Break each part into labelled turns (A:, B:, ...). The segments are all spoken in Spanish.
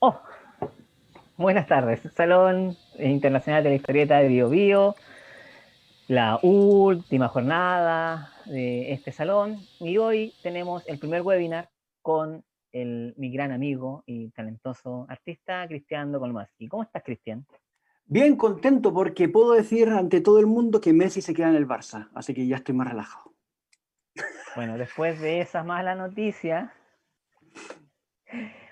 A: Oh, buenas tardes. Salón Internacional de la Historieta de Bio Bio, la última jornada de este salón. Y hoy tenemos el primer webinar con mi gran amigo y talentoso artista, Cristian Dokolmaski. ¿Cómo estás, Cristian?
B: Bien contento porque puedo decir ante todo el mundo que Messi se queda en el Barça, así que ya estoy más relajado.
A: Bueno, después de esa mala noticia,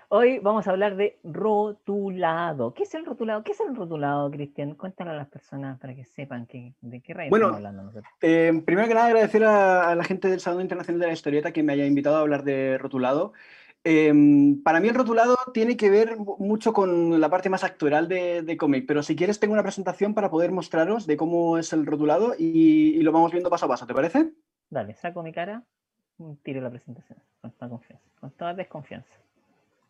A: hoy vamos a hablar de rotulado. ¿Qué es el rotulado? ¿Qué es el rotulado, Cristian? Cuéntale a las personas para que sepan de qué rayos estamos
B: Bueno,
A: hablando nosotros.
B: primero que nada agradecer a la gente del Salón Internacional de la Historieta que me haya invitado a hablar de rotulado. Eh, para mí el rotulado tiene que ver mucho con la parte más actual de cómic, pero si quieres tengo una presentación para poder mostraros de cómo es el rotulado y lo vamos viendo paso a paso, ¿te parece?
A: Dale, saco mi cara, tiro la presentación, con toda confianza, con toda desconfianza.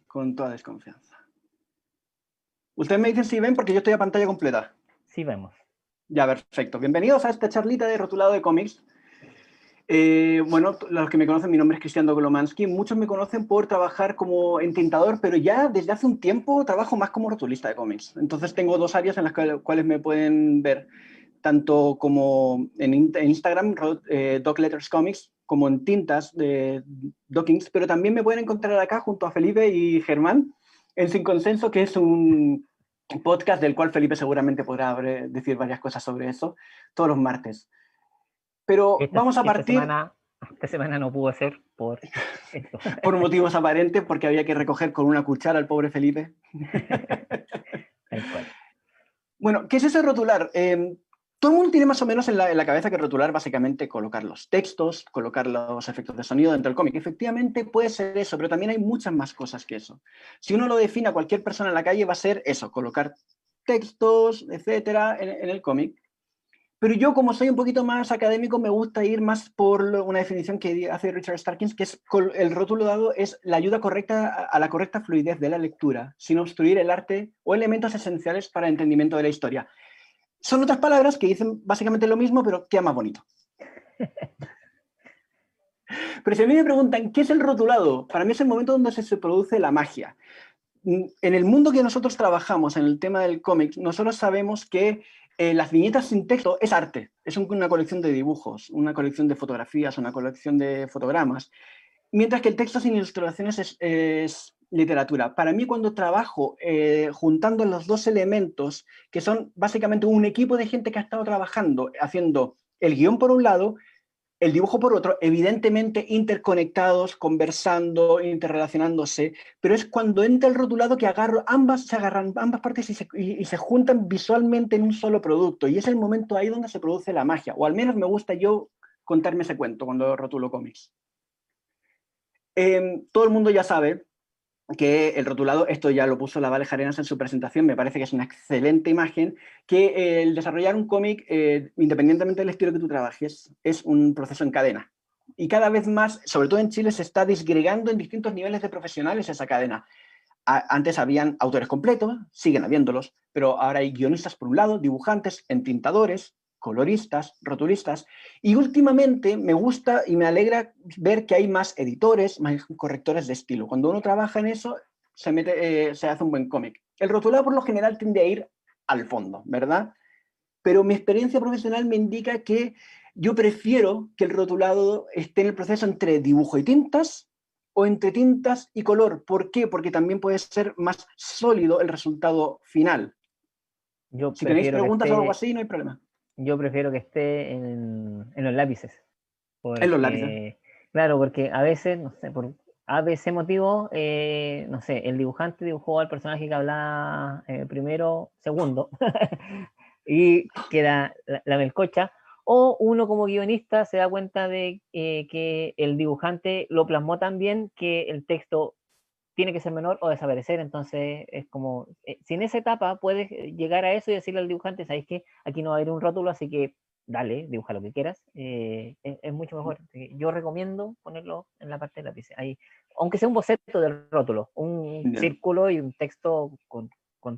B: Con toda desconfianza. Ustedes me dicen si ven porque yo estoy a pantalla completa.
A: Sí vemos.
B: Ya, perfecto. Bienvenidos a esta charlita de rotulado de cómics. Bueno, los que me conocen, mi nombre es Cristian Dogolomansky. Muchos me conocen por trabajar como entintador, pero ya desde hace un tiempo trabajo más como rotulista de cómics. Entonces tengo dos áreas en las cuales me pueden ver, tanto como en Instagram, Dog Letters Comics, como en tintas de Dockings, pero también me pueden encontrar acá junto a Felipe y Germán en Sin Consenso, que es un podcast del cual Felipe seguramente podrá decir varias cosas sobre eso, todos los martes. Pero
A: Esta,
B: vamos a
A: esta,
B: partir
A: semana, esta semana no pudo ser por esto.
B: por motivos aparentes, porque había que recoger con una cuchara al pobre Felipe.
A: Tal cual.
B: Bueno, ¿qué es eso de rotular? Todo el mundo tiene más o menos en la cabeza que rotular básicamente colocar los textos, colocar los efectos de sonido dentro del cómic. Efectivamente puede ser eso, pero también hay muchas más cosas que eso. Si uno lo define a cualquier persona en la calle va a ser eso, colocar textos, etcétera, en el cómic. Pero yo, como soy un poquito más académico, me gusta ir más por una definición que hace Richard Starkins, que es el rótulo dado es la ayuda correcta a la correcta fluidez de la lectura, sin obstruir el arte o elementos esenciales para el entendimiento de la historia. Son otras palabras que dicen básicamente lo mismo, pero queda más bonito. Pero si a mí me preguntan, ¿qué es el rotulado? Para mí es el momento donde se produce la magia. En el mundo que nosotros trabajamos, en el tema del cómic, nosotros sabemos que las viñetas sin texto es arte, es una colección de dibujos, una colección de fotografías, una colección de fotogramas, mientras que el texto sin ilustraciones es literatura. Para mí, cuando trabajo juntando los dos elementos, que son básicamente un equipo de gente que ha estado trabajando, haciendo el guión por un lado, el dibujo por otro, evidentemente interconectados, conversando, interrelacionándose, pero es cuando entra el rotulado que se agarran ambas partes y se juntan visualmente en un solo producto. Y es el momento ahí donde se produce la magia, o al menos me gusta yo contarme ese cuento cuando rotulo cómics. Todo el mundo ya sabe que el rotulado, esto ya lo puso la Vale Arenas en su presentación, me parece que es una excelente imagen, que el desarrollar un cómic, independientemente del estilo que tú trabajes, es un proceso en cadena. Y cada vez más, sobre todo en Chile, se está disgregando en distintos niveles de profesionales esa cadena. Antes habían autores completos, siguen habiéndolos, pero ahora hay guionistas por un lado, dibujantes, entintadores, coloristas, rotulistas, y últimamente me gusta y me alegra ver que hay más editores, más correctores de estilo. Cuando uno trabaja en eso, se hace un buen cómic. El rotulado por lo general tiende a ir al fondo, ¿verdad? Pero mi experiencia profesional me indica que yo prefiero que el rotulado esté en el proceso entre dibujo y tintas o entre tintas y color. ¿Por qué? Porque también puede ser más sólido el resultado final.
A: Yo
B: Si tenéis
A: prefiero que
B: preguntas o algo
A: esté,
B: así, no hay problema.
A: yo prefiero que esté en los lápices,
B: En los lápices.
A: porque, claro, porque a veces, no sé, por a ABC motivo, no sé, el dibujante dibujó al personaje que hablaba primero, segundo, y queda la melcocha, o uno como guionista se da cuenta de que el dibujante lo plasmó tan bien que el texto tiene que ser menor o desaparecer, entonces es como, si en esa etapa puedes llegar a eso y decirle al dibujante, sabes que aquí no va a haber un rótulo, así que dale, dibuja lo que quieras, es mucho mejor. Yo recomiendo ponerlo en la parte del lápiz, ahí, aunque sea un boceto del rótulo, un
B: Ya.
A: círculo y un texto con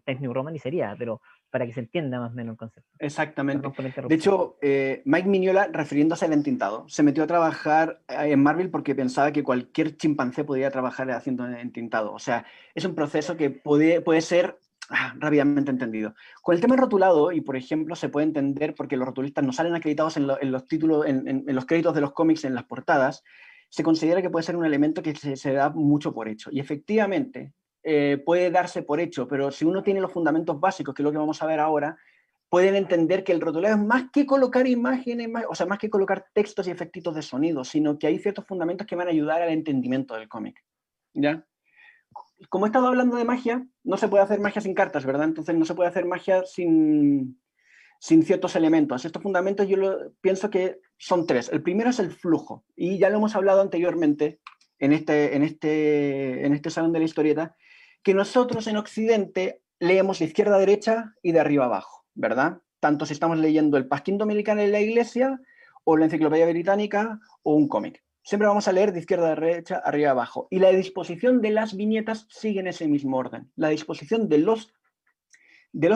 A: Times New Roman y sería, pero para que se entienda más o menos el concepto.
B: Exactamente.
A: Perdón por la
B: De
A: interrupción.
B: hecho, Mike Mignola, refiriéndose al entintado, se metió a trabajar en Marvel porque pensaba que cualquier chimpancé podía trabajar haciendo entintado. O sea, es un proceso que puede ser rápidamente entendido. Con el tema rotulado, y por ejemplo, se puede entender porque los rotulistas no salen acreditados en los títulos, en los créditos de los cómics, en las portadas, se considera que puede ser un elemento que se da mucho por hecho. Y efectivamente, puede darse por hecho, pero si uno tiene los fundamentos básicos, que es lo que vamos a ver ahora, pueden entender que el rotulado es más que colocar imágenes, o sea, más que colocar textos y efectitos de sonido, sino que hay ciertos fundamentos que van a ayudar al entendimiento del cómic. ¿Ya? Como he estado hablando de magia, no se puede hacer magia sin cartas, ¿verdad? Entonces no se puede hacer magia sin ciertos elementos. Estos fundamentos pienso que son tres. El primero es el flujo, y ya lo hemos hablado anteriormente en este salón de la historieta, que nosotros en Occidente leemos de izquierda a derecha y de arriba a abajo, ¿verdad? Tanto si estamos leyendo el Pasquín Dominical en la iglesia, o la Enciclopedia Británica, o un cómic. Siempre vamos a leer de izquierda a derecha, arriba a abajo. Y la disposición de las viñetas sigue en ese mismo orden. La disposición de los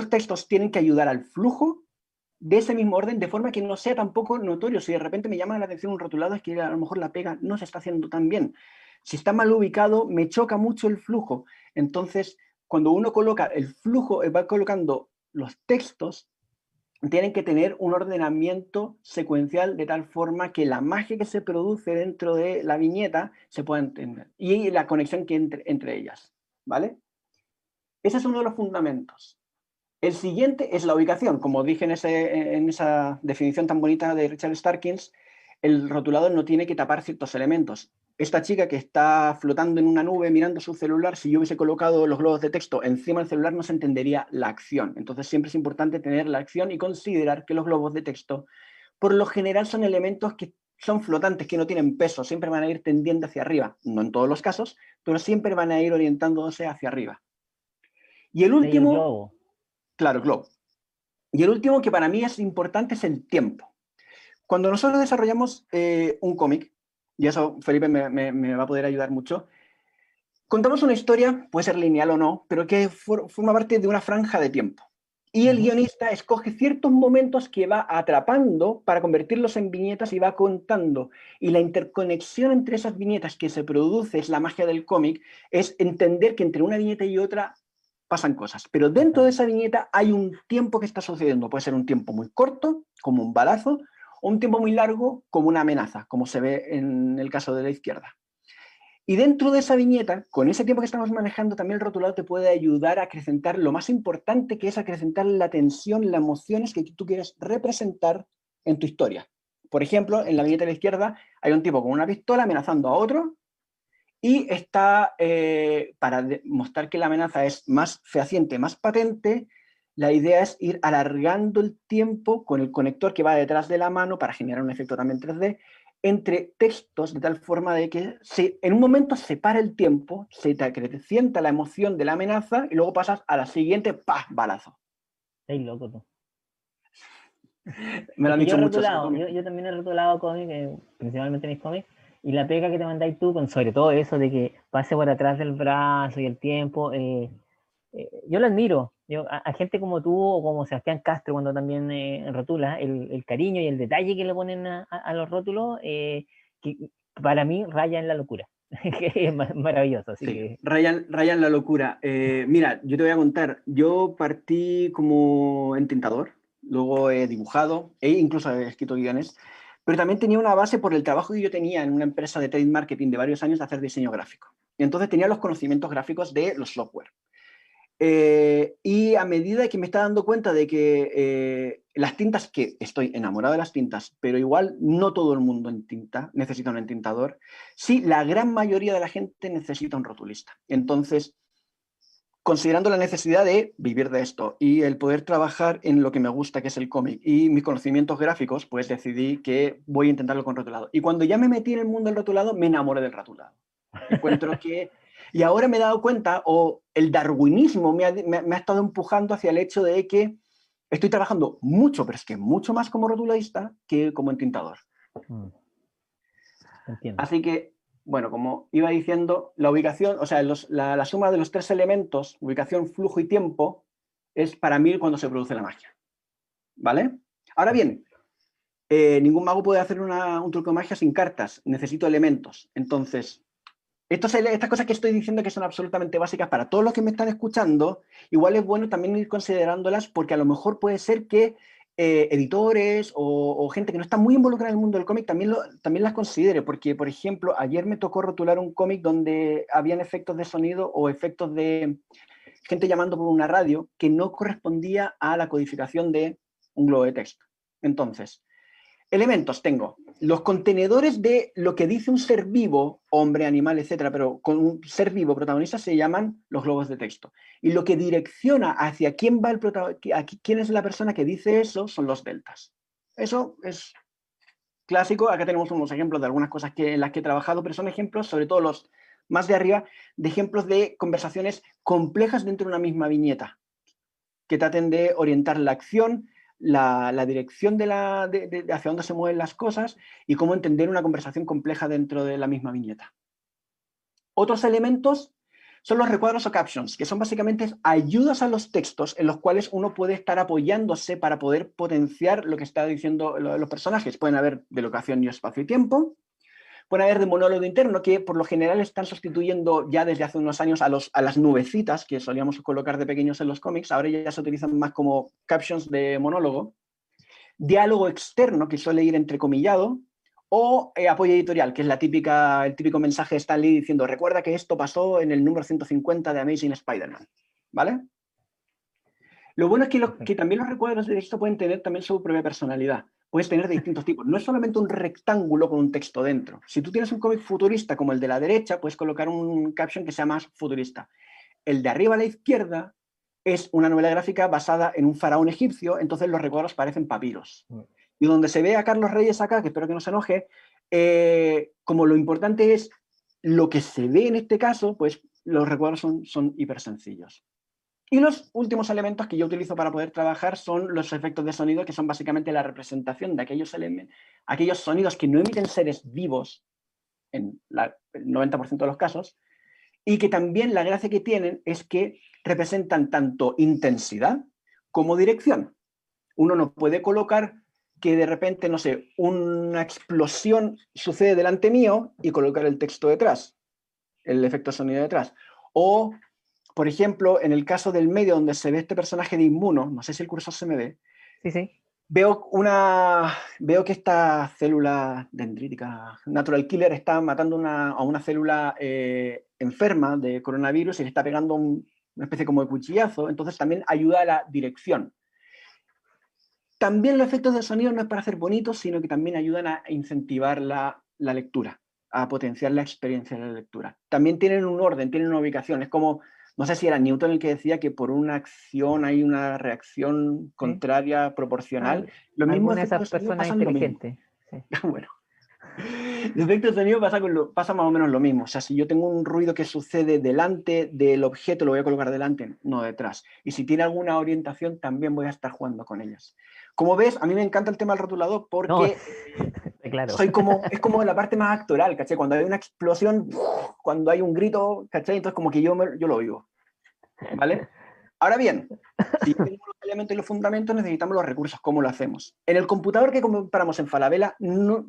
B: textos tienen que ayudar al flujo de ese mismo orden, de forma que no sea tampoco notorio. Si de repente me llama la atención un rotulado, es que a lo mejor la pega no se está haciendo tan bien. Si está mal ubicado, me choca mucho el flujo. Entonces, cuando uno coloca el flujo, va colocando los textos, tienen que tener un ordenamiento secuencial de tal forma que la magia que se produce dentro de la viñeta se pueda entender. Y la conexión que entre ellas, ¿vale? Ese es uno de los fundamentos. El siguiente es la ubicación. Como dije en esa definición tan bonita de Richard Starkins, el rotulador no tiene que tapar ciertos elementos. Esta chica que está flotando en una nube mirando su celular, si yo hubiese colocado los globos de texto encima del celular, no se entendería la acción. Entonces siempre es importante tener la acción y considerar que los globos de texto, por lo general, son elementos que son flotantes, que no tienen peso, siempre van a ir tendiendo hacia arriba. No en todos los casos, pero siempre van a ir orientándose hacia arriba. Y el
A: De ahí el
B: último,
A: globo.
B: claro, globo. Y el último, que para mí es importante, es el tiempo. Cuando nosotros desarrollamos un cómic, y eso Felipe me va a poder ayudar mucho, contamos una historia, puede ser lineal o no, pero que forma parte de una franja de tiempo. Y el guionista escoge ciertos momentos que va atrapando para convertirlos en viñetas y va contando. Y la interconexión entre esas viñetas que se produce, es la magia del cómic, es entender que entre una viñeta y otra pasan cosas. Pero dentro de esa viñeta hay un tiempo que está sucediendo. Puede ser un tiempo muy corto, como un balazo, o un tiempo muy largo, como una amenaza, como se ve en el caso de la izquierda. Y dentro de esa viñeta, con ese tiempo que estamos manejando, también el rotulado te puede ayudar a acrecentar lo más importante, que es acrecentar la tensión, las emociones que tú quieres representar en tu historia. Por ejemplo, en la viñeta de la izquierda hay un tipo con una pistola amenazando a otro, y está, para mostrar que la amenaza es más fehaciente, más patente, la idea es ir alargando el tiempo con el conector que va detrás de la mano para generar un efecto también 3D entre textos, de tal forma de que en un momento se para el tiempo, se te acrecienta la emoción de la amenaza y luego pasas a la siguiente, ¡pah! Balazo.
A: Estáis loco tú.
B: Me lo
A: Es
B: han
A: que yo
B: dicho
A: he
B: muchos.
A: rotulado, yo también he rotulado cómics, principalmente mis cómics, y la pega que te mandáis tú, con sobre todo eso de que pase por atrás del brazo y el tiempo, yo lo admiro. A gente como tú o como Sebastián Castro, cuando también rotula, el cariño y el detalle que le ponen a los rótulos, que para mí raya en la locura. Que es maravilloso, así
B: Sí,
A: que...
B: rayan la locura. Mira, yo te voy a contar, yo partí como entintador, luego he dibujado e incluso he escrito guiones, pero también tenía una base por el trabajo que yo tenía en una empresa de trade marketing de varios años de hacer diseño gráfico. Y entonces tenía los conocimientos gráficos de los software. Y a medida que me estaba dando cuenta de que las tintas, que estoy enamorado de las tintas, pero igual no todo el mundo en tinta necesita un entintador, sí, la gran mayoría de la gente necesita un rotulista. Entonces, considerando la necesidad de vivir de esto y el poder trabajar en lo que me gusta, que es el cómic, y mis conocimientos gráficos, pues decidí que voy a intentarlo con rotulado. Y cuando ya me metí en el mundo del rotulado, me enamoré del rotulado. Encuentro que... Y ahora me he dado cuenta, o el darwinismo me ha estado empujando hacia el hecho de que estoy trabajando mucho, pero es que mucho más como rotuladista que como entintador.
A: Entiendo.
B: Así que, bueno, como iba diciendo, la ubicación, o sea, la suma de los tres elementos, ubicación, flujo y tiempo, es para mí cuando se produce la magia. ¿Vale? Ahora bien, ningún mago puede hacer un truco de magia sin cartas. Necesito elementos. Entonces, estas cosas que estoy diciendo que son absolutamente básicas para todos los que me están escuchando, igual es bueno también ir considerándolas porque a lo mejor puede ser que editores o gente que no está muy involucrada en el mundo del cómic también las considere. Porque, por ejemplo, ayer me tocó rotular un cómic donde habían efectos de sonido o efectos de gente llamando por una radio que no correspondía a la codificación de un globo de texto. Entonces, elementos tengo. Los contenedores de lo que dice un ser vivo, hombre, animal, etcétera, pero con un ser vivo protagonista se llaman los globos de texto. Y lo que direcciona hacia quién va el protagonista, quién es la persona que dice eso, son los deltas. Eso es clásico. Acá tenemos unos ejemplos de algunas cosas en las que he trabajado, pero son ejemplos, sobre todo los más de arriba, de ejemplos de conversaciones complejas dentro de una misma viñeta, que traten de orientar la acción, la dirección de hacia dónde se mueven las cosas y cómo entender una conversación compleja dentro de la misma viñeta. Otros elementos son los recuadros o captions, que son básicamente ayudas a los textos en los cuales uno puede estar apoyándose para poder potenciar lo que está diciendo los personajes. Pueden haber de locación y espacio y tiempo. Pueden haber de monólogo interno, que por lo general están sustituyendo ya desde hace unos años a las nubecitas que solíamos colocar de pequeños en los cómics. Ahora ya se utilizan más como captions de monólogo. Diálogo externo, que suele ir entrecomillado. O apoyo editorial, que es el típico mensaje de Stan Lee diciendo: recuerda que esto pasó en el número 150 de Amazing Spider-Man. ¿Vale? Lo bueno es que también los recuadros de texto pueden tener también su propia personalidad. Puedes tener de distintos tipos. No es solamente un rectángulo con un texto dentro. Si tú tienes un cómic futurista como el de la derecha, puedes colocar un caption que sea más futurista. El de arriba a la izquierda es una novela gráfica basada en un faraón egipcio, entonces los recuadros parecen papiros. Y donde se ve a Carlos Reyes acá, que espero que no se enoje, como lo importante es lo que se ve en este caso, pues los recuadros son hiper sencillos. Y los últimos elementos que yo utilizo para poder trabajar son los efectos de sonido, que son básicamente la representación de aquellos sonidos que no emiten seres vivos, en el 90% de los casos, y que también la gracia que tienen es que representan tanto intensidad como dirección. Uno no puede colocar que de repente, no sé, una explosión sucede delante mío y colocar el texto detrás, el efecto de sonido detrás. O por ejemplo, en el caso del medio donde se ve este personaje de Inmuno, no sé si el cursor se me ve,
A: sí.
B: Veo que esta célula dendrítica, Natural Killer, está matando a una célula enferma de coronavirus y le está pegando una especie como de cuchillazo, entonces también ayuda a la dirección. También los efectos de sonido no es para hacer bonitos, sino que también ayudan a incentivar la lectura, a potenciar la experiencia de la lectura. También tienen un orden, tienen una ubicación, es como... No sé si era Newton el que decía que por una acción hay una reacción contraria proporcional. Los mismos
A: Alguna de
B: efectos
A: esas
B: de sonido
A: personas
B: pasan lo mismo.
A: inteligentes. Sí.
B: Bueno, los efectos de sonido pasa más o menos lo mismo. O sea, si yo tengo un ruido que sucede delante del objeto, lo voy a colocar delante, no detrás. Y si tiene alguna orientación, también voy a estar jugando con ellas. Como ves, a mí me encanta el tema del rotulador porque
A: claro.
B: es como la parte más actoral, ¿cachai? Cuando hay una explosión, cuando hay un grito, ¿cachai? Entonces como que yo lo vivo. ¿Vale? Ahora bien, si tenemos los elementos y los fundamentos, necesitamos los recursos. ¿Cómo lo hacemos? En el computador que compramos en Falabella, no,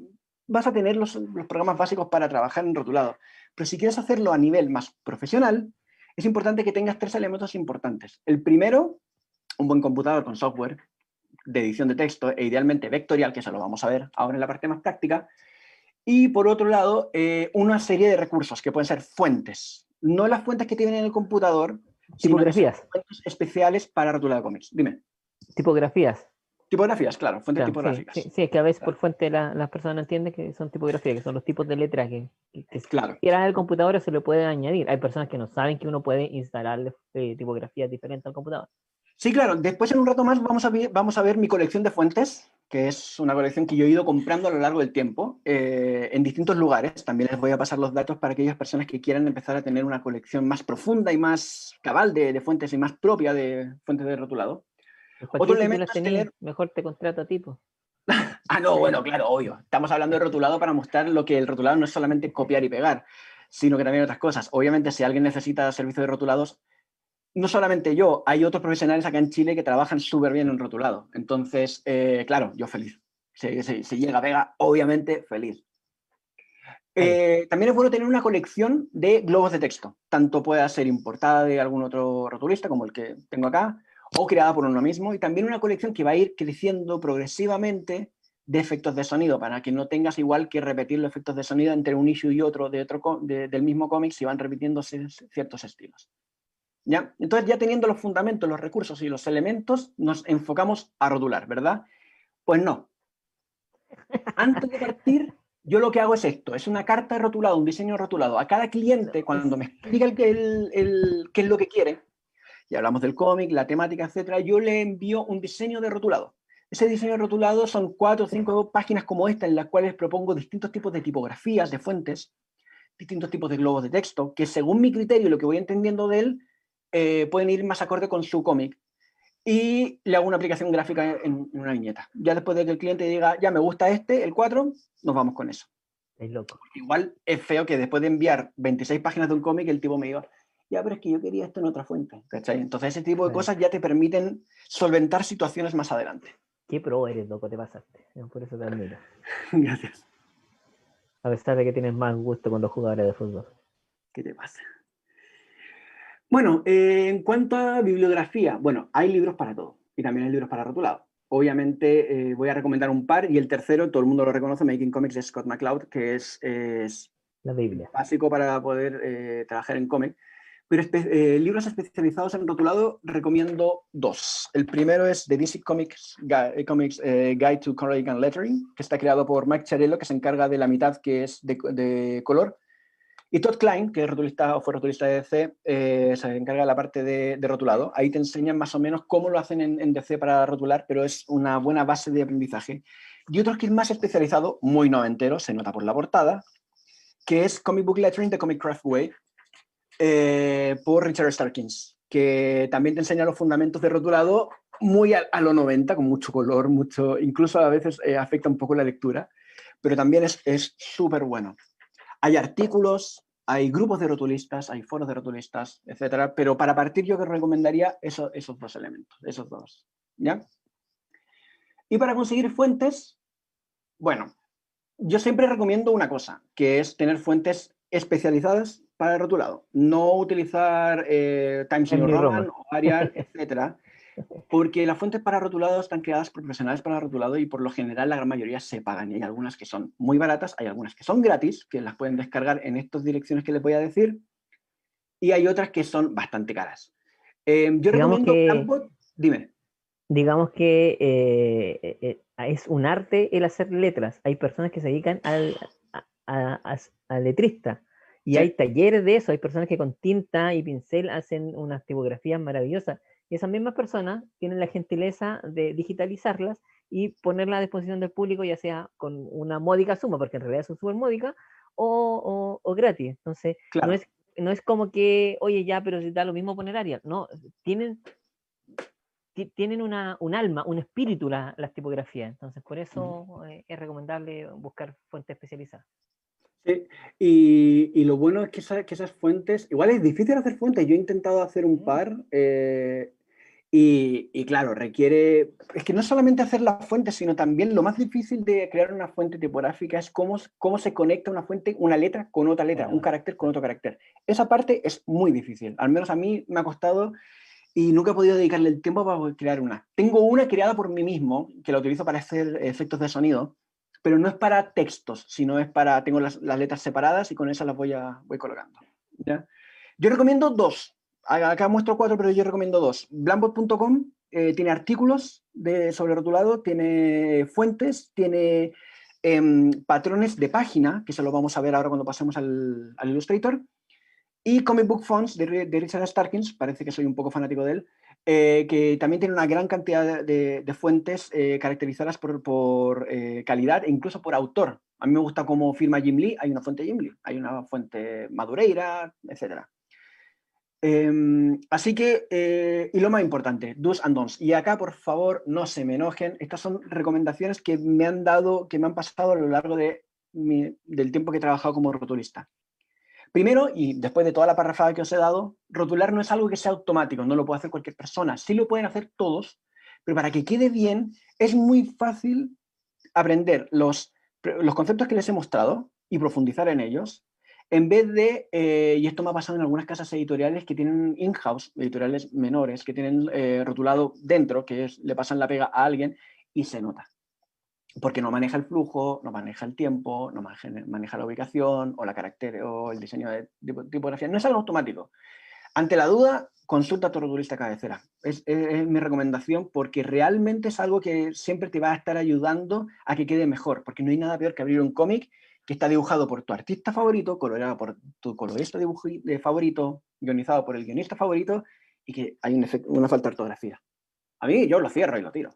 B: vas a tener los programas básicos para trabajar en rotulado. Pero si quieres hacerlo a nivel más profesional, es importante que tengas 3 elementos importantes. El primero, un buen computador con software de edición de texto e idealmente vectorial, que eso lo vamos a ver ahora en la parte más práctica. Y por otro lado, una serie de recursos que pueden ser fuentes. No las fuentes que tienen en el computador, sino que son fuentes especiales para rotular de cómics. Dime.
A: Tipografías.
B: Tipografías, claro, fuentes tipográficas.
A: Sí, es que a veces por fuente las personas entienden que son tipografías, que son los tipos de letras que
B: claro.
A: Si era el computador se le puede añadir. Hay personas que no saben que uno puede instalar tipografías diferentes al computador.
B: Sí, claro. Después en un rato más vamos a ver mi colección de fuentes, que es una colección que yo he ido comprando a lo largo del tiempo en distintos lugares. También les voy a pasar los datos para aquellas personas que quieran empezar a tener una colección más profunda y más cabal de fuentes y más propia de fuentes de rotulado.
A: Otro elemento es tener... Mejor te contrato a ti, pues.
B: No, bueno, claro, obvio. Estamos hablando de rotulado para mostrar lo que el rotulado no es solamente copiar y pegar, sino que también otras cosas. Obviamente, si alguien necesita servicio de rotulados, no solamente yo, hay otros profesionales acá en Chile que trabajan súper bien en rotulado. Entonces, claro, yo feliz. Si llega Vega, obviamente feliz.
A: Claro.
B: También es bueno tener una colección de globos de texto, tanto pueda ser importada de algún otro rotulista como el que tengo acá, o creada por uno mismo, y también una colección que va a ir creciendo progresivamente de efectos de sonido, para que no tengas igual que repetir los efectos de sonido entre un issue y otro, del mismo cómic, si van repitiéndose ciertos estilos. ¿Ya? Entonces, ya teniendo los fundamentos, los recursos y los elementos, nos enfocamos a rotular, ¿verdad? Pues no. Antes de partir, yo lo que hago es esto, es una carta de rotulado, un diseño rotulado. A cada cliente, cuando me explica qué es lo que quiere, y hablamos del cómic, la temática, etcétera, yo le envío un diseño de rotulado. Ese diseño de rotulado son 4 o 5 páginas como esta, en las cuales propongo distintos tipos de tipografías, de fuentes, distintos tipos de globos de texto, que según mi criterio y lo que voy entendiendo de él, pueden ir más acorde con su cómic. Y le hago una aplicación gráfica en una viñeta. Ya después de que el cliente diga, ya me gusta este, el 4, nos vamos con eso.
A: Es loco.
B: Igual es feo que después de enviar 26 páginas de un cómic, el tipo me diga, ya, pero es que yo quería esto en otra fuente. ¿Cachai? Entonces ese tipo de cosas ya te permiten solventar situaciones más adelante.
A: Qué pro eres, loco, te pasaste. Por eso te admiro.
B: Gracias.
A: A pesar de que tienes más gusto con los jugadores de fútbol.
B: ¿Qué te pasa? Bueno, en cuanto a bibliografía, bueno, hay libros para todo y también hay libros para rotulado. Obviamente voy a recomendar un par y el tercero, todo el mundo lo reconoce, Making Comics de Scott McCloud, que es
A: La Biblia.
B: básico para poder trabajar en cómic. Pero libros especializados en rotulado recomiendo 2. El primero es The DC Comics, Guide to Coloring and Lettering, que está creado por Mike Charello, que se encarga de la mitad que es de color. Y Todd Klein, que es rotulista o fue rotulista de DC, se encarga de la parte de rotulado. Ahí te enseñan más o menos cómo lo hacen en DC para rotular, pero es una buena base de aprendizaje. Y otro que es más especializado, muy noventero, se nota por la portada, que es Comic Book Lettering The Comic Craft Way, por Richard Starkins, que también te enseña los fundamentos de rotulado muy a lo 90, con mucho color, incluso a veces afecta un poco la lectura, pero también es súper bueno. Hay artículos, hay grupos de rotulistas, hay foros de rotulistas, etcétera, pero para partir yo que recomendaría esos 2 elementos, esos 2, ¿ya? Y para conseguir fuentes, bueno, yo siempre recomiendo una cosa, que es tener fuentes especializadas para el rotulado. No utilizar Times New
A: New
B: Roman
A: Roman.
B: o Arial, etcétera, porque las fuentes para rotulado están creadas por profesionales para rotulado y por lo general la gran mayoría se pagan. Y hay algunas que son muy baratas, hay algunas que son gratis, que las pueden descargar en estas direcciones que les voy a decir, y hay otras que son bastante caras. Yo
A: Digamos
B: recomiendo
A: que,
B: Blackboard, dime.
A: digamos que es un arte el hacer letras. Hay personas que se dedican al letrista. Y hay
B: Sí,
A: talleres de eso. Hay personas que con tinta y pincel hacen unas tipografías maravillosas. Y esas mismas personas tienen la gentileza de digitalizarlas y ponerlas a disposición del público, ya sea con una módica suma, porque en realidad son súper módicas, o gratis. Entonces,
B: claro.
A: no es como que, oye, ya, pero si da lo mismo poner Arial. No, tienen tienen un alma, un espíritu las tipografías. Entonces, por eso es recomendable buscar fuentes especializadas.
B: Sí, y lo bueno es que esas fuentes, igual es difícil hacer fuentes, yo he intentado hacer un par y claro, requiere, es que no solamente hacer las fuentes, sino también lo más difícil de crear una fuente tipográfica es cómo se conecta una fuente, una letra con otra letra, un carácter con otro carácter. Esa parte es muy difícil, al menos a mí me ha costado y nunca he podido dedicarle el tiempo para crear una. Tengo una creada por mí mismo, que la utilizo para hacer efectos de sonido, pero no es para textos, sino es para, tengo las letras separadas y con esas las voy colocando. ¿Ya? Yo recomiendo 2. Acá muestro 4, pero yo recomiendo 2. Blambot.com tiene artículos sobre rotulado, tiene fuentes, tiene patrones de página, que se lo vamos a ver ahora cuando pasemos al Illustrator, y Comic Book Fonts de Richard Starkins, parece que soy un poco fanático de él, que también tiene una gran cantidad de fuentes caracterizadas por calidad e incluso por autor. A mí me gusta cómo firma Jim Lee, hay una fuente Jim Lee, hay una fuente Madureira, etc. Así que, y lo más importante, do's and don'ts. Y acá, por favor, no se me enojen. Estas son recomendaciones que me han pasado a lo largo del tiempo que he trabajado como rotulista. Primero, y después de toda la parrafada que os he dado, rotular no es algo que sea automático, no lo puede hacer cualquier persona. Sí lo pueden hacer todos, pero para que quede bien es muy fácil aprender los conceptos que les he mostrado y profundizar en ellos, en vez de, y esto me ha pasado en algunas casas editoriales que tienen in-house, editoriales menores, que tienen rotulado dentro, que le pasan la pega a alguien y se nota. Porque no maneja el flujo, no maneja el tiempo, no maneja la ubicación o la carácter o el diseño de tipografía. No es algo automático. Ante la duda, consulta a tu rotulista cabecera. Es mi recomendación porque realmente es algo que siempre te va a estar ayudando a que quede mejor, porque no hay nada peor que abrir un cómic que está dibujado por tu artista favorito, coloreado por tu colorista favorito, guionizado por el guionista favorito y que hay una falta de ortografía. A mí yo lo cierro y lo tiro.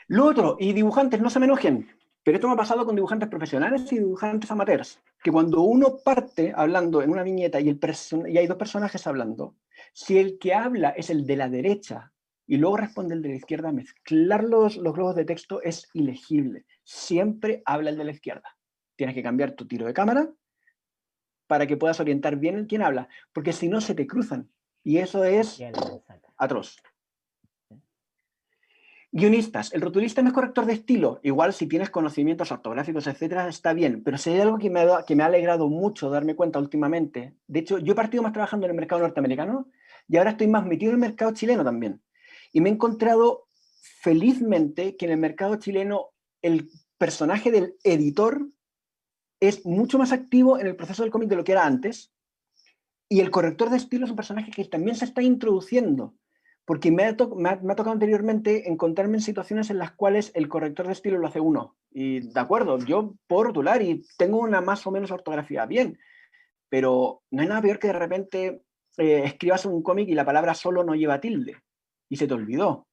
B: Lo otro, y dibujantes, no se me enojen, pero esto me ha pasado con dibujantes profesionales y dibujantes amateurs, que cuando uno parte hablando en una viñeta y hay dos personajes hablando, si el que habla es el de la derecha y luego responde el de la izquierda, mezclar los globos de texto es ilegible. Siempre habla el de la izquierda. Tienes que cambiar tu tiro de cámara para que puedas orientar bien en quién habla, porque si no se te cruzan. Y eso es atroz. Guionistas, el rotulista no es corrector de estilo. Igual si tienes conocimientos ortográficos, etcétera, está bien. Pero si hay algo que me ha alegrado mucho darme cuenta últimamente, de hecho, yo he partido más trabajando en el mercado norteamericano y ahora estoy más metido en el mercado chileno también. Y me he encontrado felizmente que en el mercado chileno el personaje del editor es mucho más activo en el proceso del cómic de lo que era antes. Y el corrector de estilo es un personaje que también se está introduciendo. Porque me ha tocado anteriormente encontrarme en situaciones en las cuales el corrector de estilo lo hace uno. Y de acuerdo, yo puedo rotular y tengo una más o menos ortografía bien, pero no hay nada peor que de repente escribas un cómic y la palabra solo no lleva tilde y se te olvidó.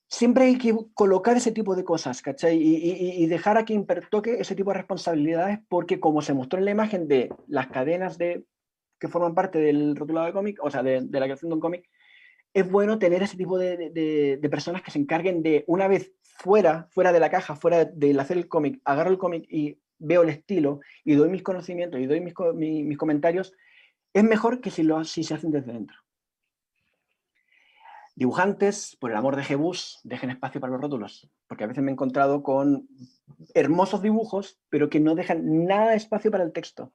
B: Siempre hay que colocar ese tipo de cosas, ¿cachai? Y dejar a quien pertoque ese tipo de responsabilidades porque como se mostró en la imagen de las cadenas que forman parte del rotulado de cómic, o sea, de la creación de un cómic, es bueno tener ese tipo de personas que se encarguen de, una vez fuera de la caja, fuera del hacer el cómic, agarro el cómic y veo el estilo y doy mis conocimientos y doy mis comentarios, es mejor que si se hacen desde dentro. Dibujantes, por el amor de Jebús, dejen espacio para los rótulos, porque a veces me he encontrado con hermosos dibujos, pero que no dejan nada de espacio para el texto.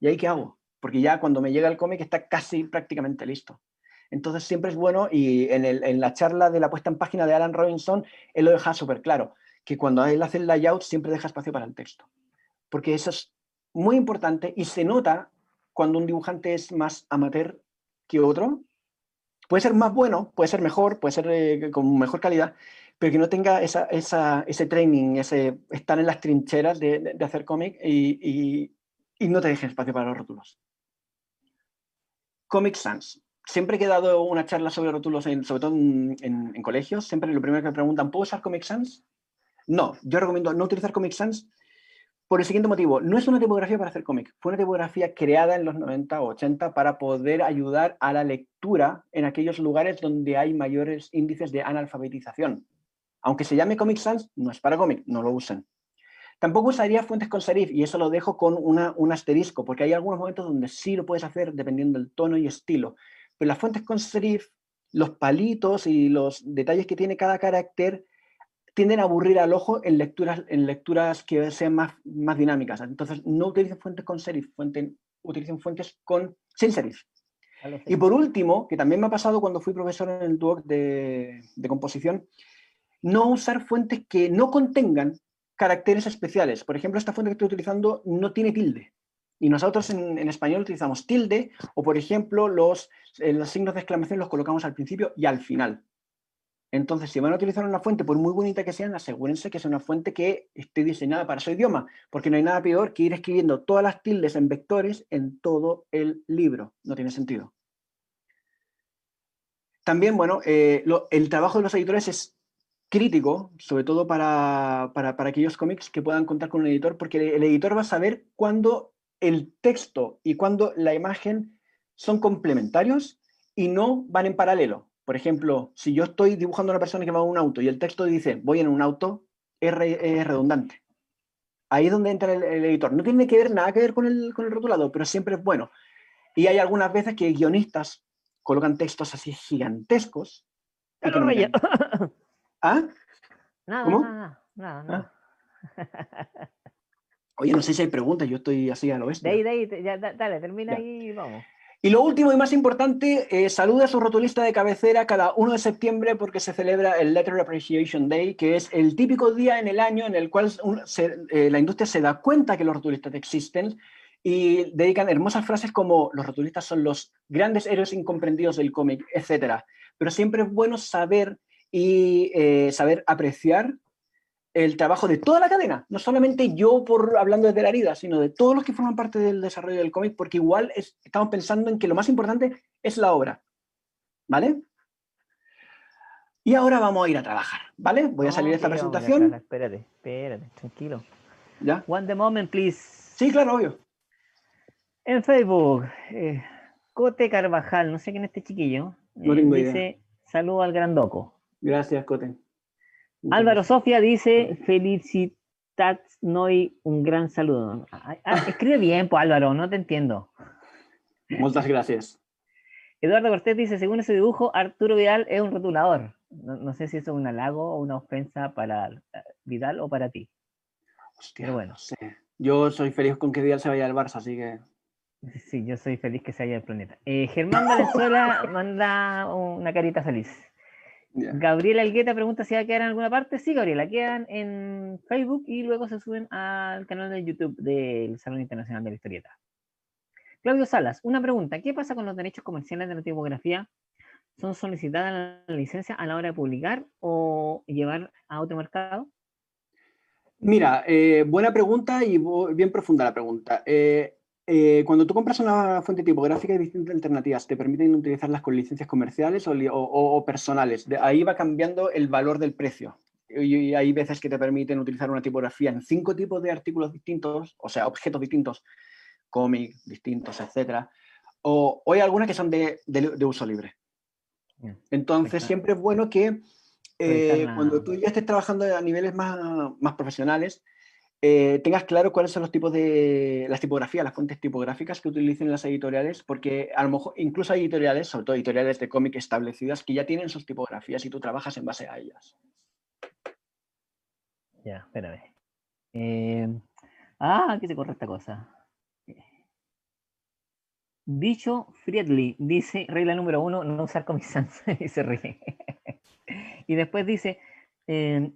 B: ¿Y ahí qué hago? Porque ya cuando me llega el cómic está casi prácticamente listo. Entonces siempre es bueno, y en la charla de la puesta en página de Alan Robinson, él lo deja súper claro, que cuando él hace el layout siempre deja espacio para el texto. Porque eso es muy importante y se nota cuando un dibujante es más amateur que otro. Puede ser más bueno, puede ser mejor, puede ser con mejor calidad, pero que no tenga ese training, ese estar en las trincheras de hacer cómic y no te dejen espacio para los rótulos. Comic Sans. Siempre que he dado una charla sobre rótulos, sobre todo en colegios, siempre lo primero que me preguntan, ¿puedo usar Comic Sans? No, yo recomiendo no utilizar Comic Sans por el siguiente motivo. No es una tipografía para hacer cómic, fue una tipografía creada en los 90 o 80 para poder ayudar a la lectura en aquellos lugares donde hay mayores índices de analfabetización. Aunque se llame Comic Sans, no es para cómic, no lo usen. Tampoco usaría fuentes con serif, y eso lo dejo con un asterisco, porque hay algunos momentos donde sí lo puedes hacer dependiendo del tono y estilo. Pero las fuentes con serif, los palitos y los detalles que tiene cada carácter tienden a aburrir al ojo en lecturas que sean más dinámicas. Entonces, no utilicen fuentes con serif, utilicen fuentes sin serif. Y por último, que también me ha pasado cuando fui profesor en el Duoc de composición, no usar fuentes que no contengan caracteres especiales. Por ejemplo, esta fuente que estoy utilizando no tiene tilde. Y nosotros en español utilizamos tilde, o por ejemplo, los signos de exclamación los colocamos al principio y al final. Entonces, si van a utilizar una fuente, por muy bonita que sean, asegúrense que es una fuente que esté diseñada para su idioma, porque no hay nada peor que ir escribiendo todas las tildes en vectores en todo el libro. No tiene sentido. También, bueno, el trabajo de los editores es crítico, sobre todo para aquellos cómics que puedan contar con un editor, porque el editor va a saber cuándo el texto y cuándo la imagen son complementarios y no van en paralelo. Por ejemplo, si yo estoy dibujando a una persona que va en un auto y el texto dice voy en un auto, es redundante. Ahí es donde entra el editor. No tiene que ver nada que ver con el rotulado, pero siempre es bueno. Y hay algunas veces que guionistas colocan textos así gigantescos y que no me
A: Raya.
B: quedan. ¿Ah?
A: Nada,
B: ¿Cómo?
A: nada, nada,
B: ¿Ah?
A: nada.
B: Oye, no sé si hay preguntas, yo estoy así a lo bestia.
A: De ahí, ya, dale, termina
B: Ya.
A: ahí y vamos.
B: Y lo último y más importante, saluda a su rotulista de cabecera cada 1 de septiembre porque se celebra el Letter Appreciation Day, que es el típico día en el año en el cual la industria se da cuenta que los rotulistas existen y dedican hermosas frases como los rotulistas son los grandes héroes incomprendidos del cómic, etc. Pero siempre es bueno saber y saber apreciar el trabajo de toda la cadena, no solamente yo por hablando desde la herida, sino de todos los que forman parte del desarrollo del cómic, porque igual estamos pensando en que lo más importante es la obra, ¿vale? Y ahora vamos a ir a trabajar, ¿vale? Voy a salir de
A: Ok,
B: esta
A: vamos a ir a trabajar.
B: presentación,
A: Espérate, tranquilo.
B: ¿ya?
A: One the moment, please.
B: Sí, claro, obvio.
A: En Facebook, Cote Carvajal, no sé quién es este chiquillo,
B: No tengo idea.
A: dice, saludo al grandoco.
B: Gracias, Cote. Muchas
A: Álvaro
B: gracias.
A: Sofia dice, felicitats noi, un gran saludo. Escribe bien, pues Álvaro, no te entiendo.
B: Muchas gracias.
A: Eduardo Cortés dice, según ese dibujo, Arturo Vidal es un rotulador. No sé si eso es un halago o una ofensa para Vidal o para ti.
B: Hostia,
A: Pero bueno.
B: no sé. Yo soy feliz con que Vidal se vaya al Barça, así que...
A: Sí, yo soy feliz que se haya el planeta. Germán Valenzuela manda una carita feliz.
B: Yeah.
A: Gabriela Algueta pregunta si va a quedar en alguna parte. Sí, Gabriela, quedan en Facebook y luego se suben al canal de YouTube del Salón Internacional de la Historieta. Claudio Salas, una pregunta. ¿Qué pasa con los derechos comerciales de la tipografía? ¿Son solicitadas la licencia a la hora de publicar o llevar a otro mercado?
B: Mira, buena pregunta y bien profunda la pregunta. Cuando tú compras una fuente tipográfica hay distintas alternativas. Te permiten utilizarlas con licencias comerciales o personales. Ahí va cambiando el valor del precio. Y hay veces que te permiten utilizar una tipografía en 5 tipos de artículos distintos, o sea, objetos distintos, cómics distintos, etc. O hay algunas que son de uso libre. Entonces, siempre es bueno que cuando tú ya estés trabajando a niveles más profesionales, tengas claro cuáles son los tipos de las tipografías, las fuentes tipográficas que utilicen las editoriales, porque a lo mejor incluso hay editoriales, sobre todo editoriales de cómic establecidas, que ya tienen sus tipografías y tú trabajas en base a ellas.
A: Ya, espérame. ¿Qué se corre esta cosa? Bicho Friedli dice, regla número 1, no usar Comic Sans, y se ríe. Y después dice,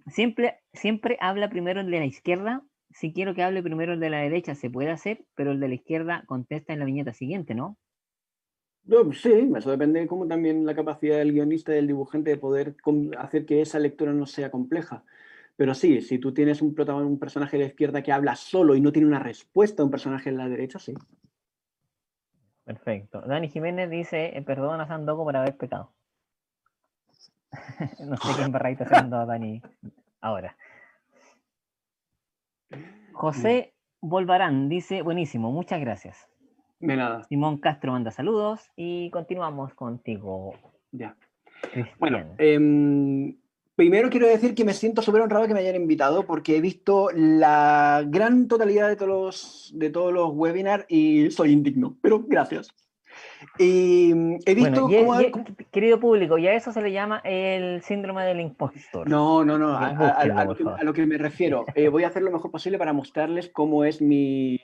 A: siempre habla primero el de la izquierda. Si quiero que hable primero el de la derecha, se puede hacer, pero el de la izquierda contesta en la viñeta siguiente, ¿no?
B: No, sí, eso depende como también la capacidad del guionista y del dibujante de poder hacer que esa lectura no sea compleja. Pero sí, si tú tienes un personaje de la izquierda que habla solo y no tiene una respuesta a un personaje de la derecha, sí.
A: Perfecto. Dani Jiménez dice, perdona a Sandoco por haber pecado. No sé qué embarradita está haciendo a Dani ahora. José Volvarán dice, buenísimo, muchas gracias.
B: De nada.
A: Simón Castro manda saludos y continuamos contigo.
B: Ya.
A: Cristian.
B: Bueno, primero quiero decir que me siento súper honrado que me hayan invitado porque he visto la gran totalidad de todos los webinars y soy indigno, pero gracias. Y he visto
A: querido público, y a eso se le llama el síndrome del impostor.
B: No,
A: Búsquenlo,
B: a lo que me refiero. Voy a hacer lo mejor posible para mostrarles cómo es mi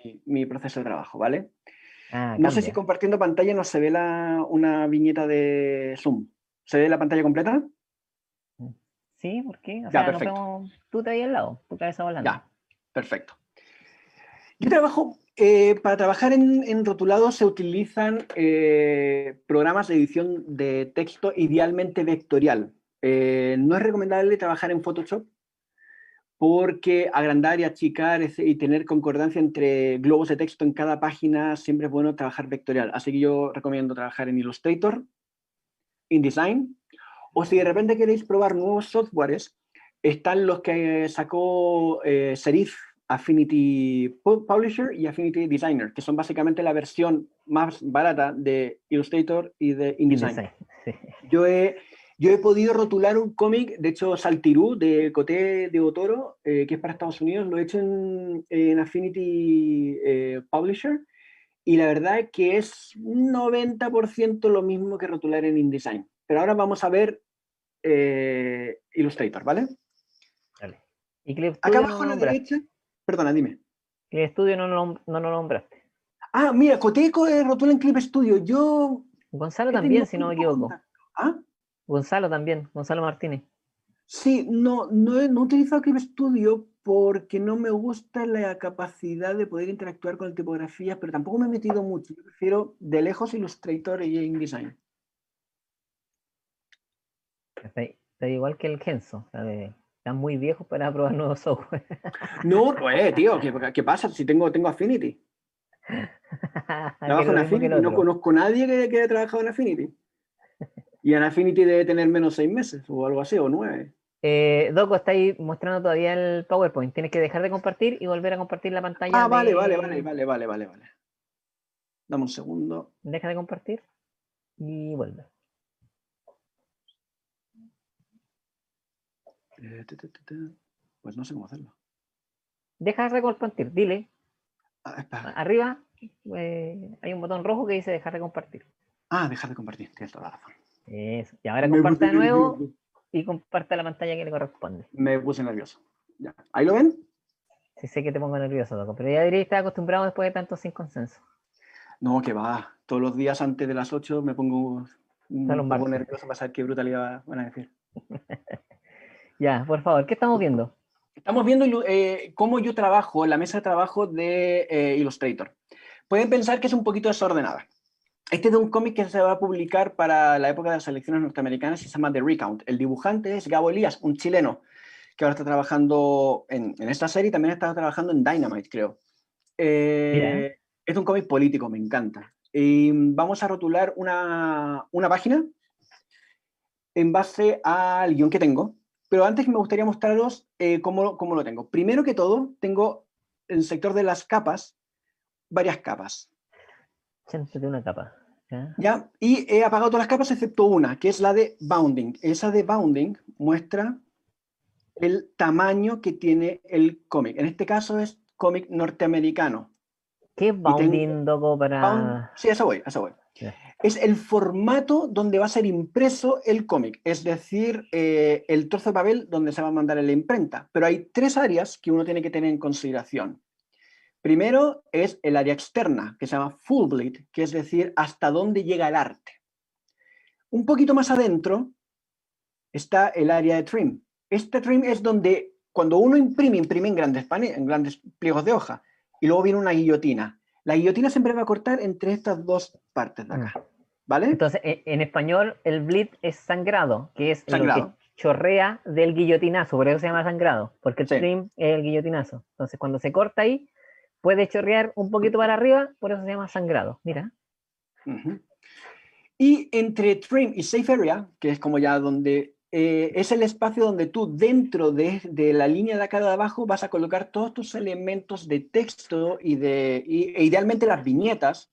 B: proceso de trabajo, ¿vale? No sé si compartiendo pantalla no se ve una viñeta de Zoom. ¿Se ve la pantalla completa?
A: Sí, ¿por qué? O
B: ya,
A: sea,
B: perfecto.
A: Tú te ahí al lado, tu cabeza volando.
B: Ya, perfecto. Yo trabajo, para trabajar en rotulado se utilizan programas de edición de texto idealmente vectorial. No es recomendable trabajar en Photoshop porque agrandar y achicar y tener concordancia entre globos de texto en cada página siempre es bueno trabajar vectorial. Así que yo recomiendo trabajar en Illustrator, InDesign, o si de repente queréis probar nuevos softwares, están los que sacó Serif, Affinity Publisher y Affinity Designer, que son básicamente la versión más barata de Illustrator y de InDesign.
A: Sí.
B: Yo he Yo he podido rotular un cómic, de hecho, Saltirú, de Coté de Otoro, que es para Estados Unidos, lo he hecho en Affinity Publisher, y la verdad es que es un 90% lo mismo que rotular en InDesign. Pero ahora vamos a ver Illustrator, ¿vale?
A: Dale. ¿Y Clip
B: Acá
A: Studio no
B: abajo
A: lo
B: a la
A: nombraste?
B: derecha, perdona, dime.
A: Clip Studio no lo nombraste.
B: Ah, mira, Coteco rotula en Clip Studio. Yo
A: Gonzalo
B: he tenido
A: también, si
B: muy
A: no me
B: poco
A: equivoco.
B: contacto. ¿Ah?
A: Gonzalo también, Gonzalo Martínez.
B: Sí, no he utilizado Clip Studio porque no me gusta la capacidad de poder interactuar con tipografías, pero tampoco me he metido mucho. Yo prefiero de lejos Illustrator y InDesign.
A: Está igual que el Kenzo. Están muy viejos para probar nuevos software.
B: No, pues, tío, ¿qué pasa? Si tengo Affinity.
A: Que es
B: Trabajo en
A: lo mismo que el
B: Affinity, no
A: otro.
B: conozco a nadie que haya trabajado en Affinity. Y en Affinity debe tener menos 6 meses o algo así, o 9.
A: Doco, está ahí mostrando todavía el PowerPoint. Tienes que dejar de compartir y volver a compartir la pantalla
B: Ah, vale,
A: de...
B: vale. Dame un segundo.
A: Deja de compartir y vuelve.
B: Pues no sé cómo hacerlo.
A: Deja de compartir, dile.
B: Espera.
A: Arriba hay un botón rojo que dice dejar de compartir.
B: Ah, dejar de compartir, tienes toda la razón.
A: Eso. Y ahora
B: Me puse
A: comparta de nuevo
B: nervioso.
A: y comparta la pantalla que le corresponde.
B: Me puse nervioso. Ya. ¿Ahí lo ven?
A: Sí sé que te pongo nervioso, Doco, pero ya debería estar acostumbrado después de tanto sin consenso.
B: No, que va. Todos los días antes de las 8 me pongo
A: Son
B: un
A: los
B: poco
A: martes.
B: nervioso para saber qué brutalidad van a decir.
A: Ya, por favor, ¿qué estamos viendo?
B: Estamos viendo cómo yo trabajo en la mesa de trabajo de Illustrator. Pueden pensar que es un poquito desordenada. Este es de un cómic que se va a publicar para la época de las elecciones norteamericanas y se llama The Recount. El dibujante es Gabo Elías, un chileno que ahora está trabajando en esta serie y también está trabajando en Dynamite, creo.
A: Mira,
B: Es un cómic político, me encanta. Y vamos a rotular una página en base al guión que tengo, pero antes me gustaría mostraros cómo lo tengo. Primero que todo, tengo en el sector de las capas, varias capas.
A: siéntate una capa. ¿Ya?
B: ¿Ya? Y he apagado todas las capas excepto una, que es la de bounding. Esa de bounding muestra el tamaño que tiene el cómic. En este caso es cómic norteamericano.
A: ¿Qué es
B: Y tengo
A: bounding, Doco, para...?
B: Sí, a eso voy, a eso voy.
A: Ya.
B: Es el formato donde va a ser impreso el cómic, es decir, el trozo de papel donde se va a mandar en la imprenta. Pero hay 3 áreas que uno tiene que tener en consideración. Primero es el área externa, que se llama full bleed, que es decir, hasta dónde llega el arte. Un poquito más adentro está el área de trim. Este trim es donde cuando uno imprime en grandes pliegos de hoja, y luego viene una guillotina. La guillotina siempre va a cortar entre estas dos partes de acá, ¿vale?
A: Entonces, en español, el bleed es sangrado, que es lo que
B: Sangrado,
A: chorrea del guillotinazo, por eso se llama sangrado, porque el
B: sí.
A: trim es el guillotinazo. Entonces, cuando se corta ahí, puede chorrear un poquito para arriba, por eso se llama sangrado. Mira.
B: Uh-huh. Y entre trim y safe area, que es como ya donde es el espacio donde tú dentro de la línea de acá de abajo vas a colocar todos tus elementos de texto e idealmente las viñetas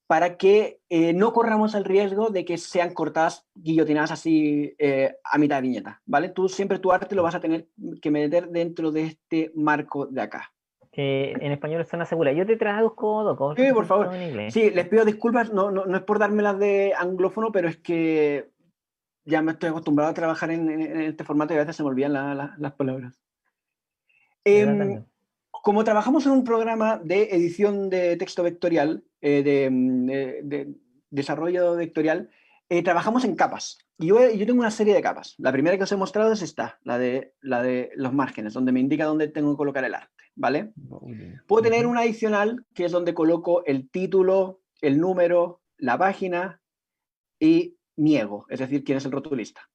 B: para que no corramos el riesgo de que sean cortadas, guillotinadas así a mitad de viñeta, ¿vale? Tú siempre tu arte lo vas a tener que meter dentro de este marco de acá.
A: Que en español es zona segura. Yo te traduzco, Doco, porque
B: Sí,
A: esto
B: por
A: es
B: favor.
A: todo en inglés.
B: Sí, les pido disculpas, no es por dármelas de anglófono, pero es que ya me estoy acostumbrado a trabajar en este formato y a veces se me olvidan las palabras.
A: Mi edad también.
B: Como trabajamos en un programa de edición de texto vectorial, de desarrollo vectorial, trabajamos en capas. Y yo tengo una serie de capas. La primera que os he mostrado es esta, la de los márgenes, donde me indica dónde tengo que colocar el arte, ¿vale? Puedo tener una adicional, que es donde coloco el título, el número, la página y mi ego, es decir, quién es el rotulista.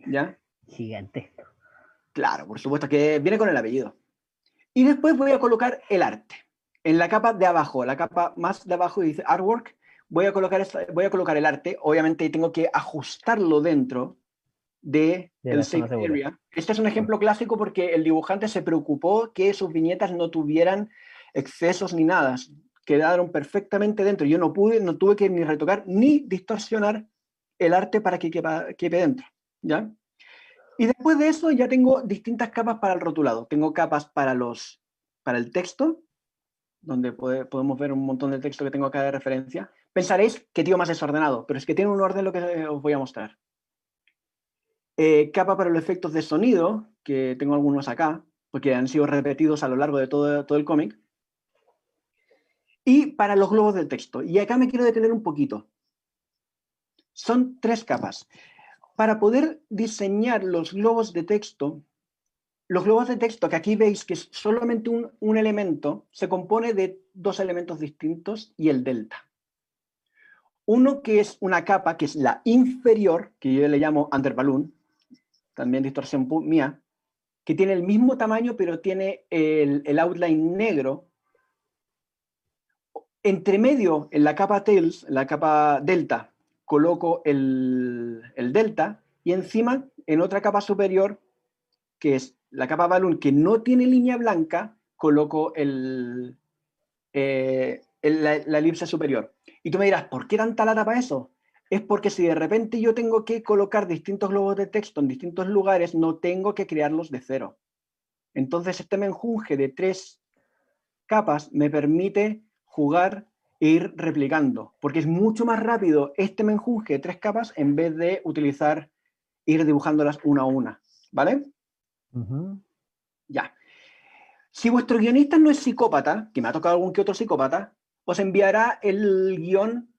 B: ¿Ya?
A: Gigantesco.
B: Claro, por supuesto que viene con el apellido. Y después voy a colocar el arte. En la capa de abajo, la capa más de abajo dice artwork, voy a colocar el arte. Obviamente tengo que ajustarlo dentro de
A: De
B: el
A: la zona
B: safe
A: segura.
B: area. Este es un ejemplo clásico porque el dibujante se preocupó que sus viñetas no tuvieran excesos ni nada. Quedaron perfectamente dentro. Yo no tuve que ni retocar ni distorsionar el arte para que quepe dentro, ¿ya? Y después de eso ya tengo distintas capas para el rotulado. Tengo capas para el texto, donde podemos ver un montón de texto que tengo acá de referencia. Pensaréis que tío más desordenado, pero es que tiene un orden lo que os voy a mostrar. Capa para los efectos de sonido, que tengo algunos acá, porque han sido repetidos a lo largo de todo el cómic. Y para los globos del texto. Y acá me quiero detener un poquito. Son 3 capas. Para poder diseñar los globos de texto, que aquí veis que es solamente un elemento, se compone de 2 elementos distintos y el delta. Uno que es una capa, que es la inferior, que yo le llamo underballoon, también distorsión mía, que tiene el mismo tamaño, pero tiene el outline negro. Entre medio, en la capa tails, en la capa delta, coloco el delta, y encima, en otra capa superior, que es la capa balloon, que no tiene línea blanca, coloco la elipse superior. Y tú me dirás, ¿por qué tanta lata para eso? Es porque si de repente yo tengo que colocar distintos globos de texto en distintos lugares, no tengo que crearlos de cero. Entonces este menjunje de 3 capas me permite jugar e ir replicando, porque es mucho más rápido este menjunje de 3 capas en vez de utilizar, ir dibujándolas una a una, ¿vale? Ya. Si vuestro guionista no es psicópata, que me ha tocado algún que otro psicópata, os enviará el guión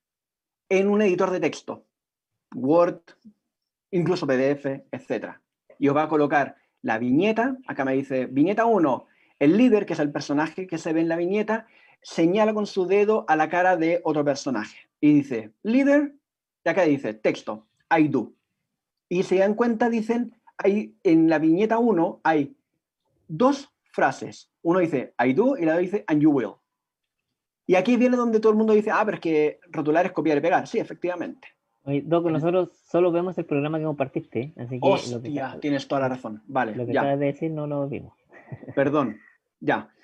B: en un editor de texto, Word, incluso PDF, etc. Y os va a colocar la viñeta, acá me dice, viñeta 1, el líder, que es el personaje que se ve en la viñeta, señala con su dedo a la cara de otro personaje. Y dice, líder, y acá dice, texto, I do. Y si se dan cuenta, dicen, en la viñeta 1 hay 2 frases. Uno dice, I do, y la otra dice, and you will. Y aquí viene donde todo el mundo dice, pero es que rotular es copiar y pegar. Sí, efectivamente.
A: Oye, Doc, nosotros solo vemos el programa que compartiste, así que
B: Hostia, tienes toda la razón. Vale,
A: lo que
B: ya.
A: acabas de decir no lo vimos.
B: Perdón, ya.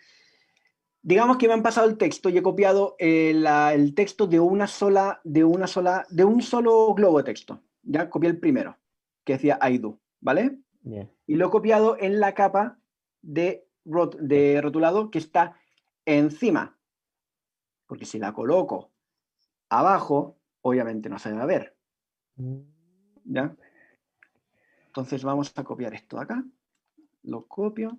B: Digamos que me han pasado el texto y he copiado el texto de un solo globo de texto. Ya copié el primero, que decía I do, ¿vale?
A: Bien.
B: Y lo he copiado en la capa de rotulado que está encima. Porque si la coloco abajo, obviamente no se va a ver. ¿Ya? Entonces vamos a copiar esto de acá. Lo copio.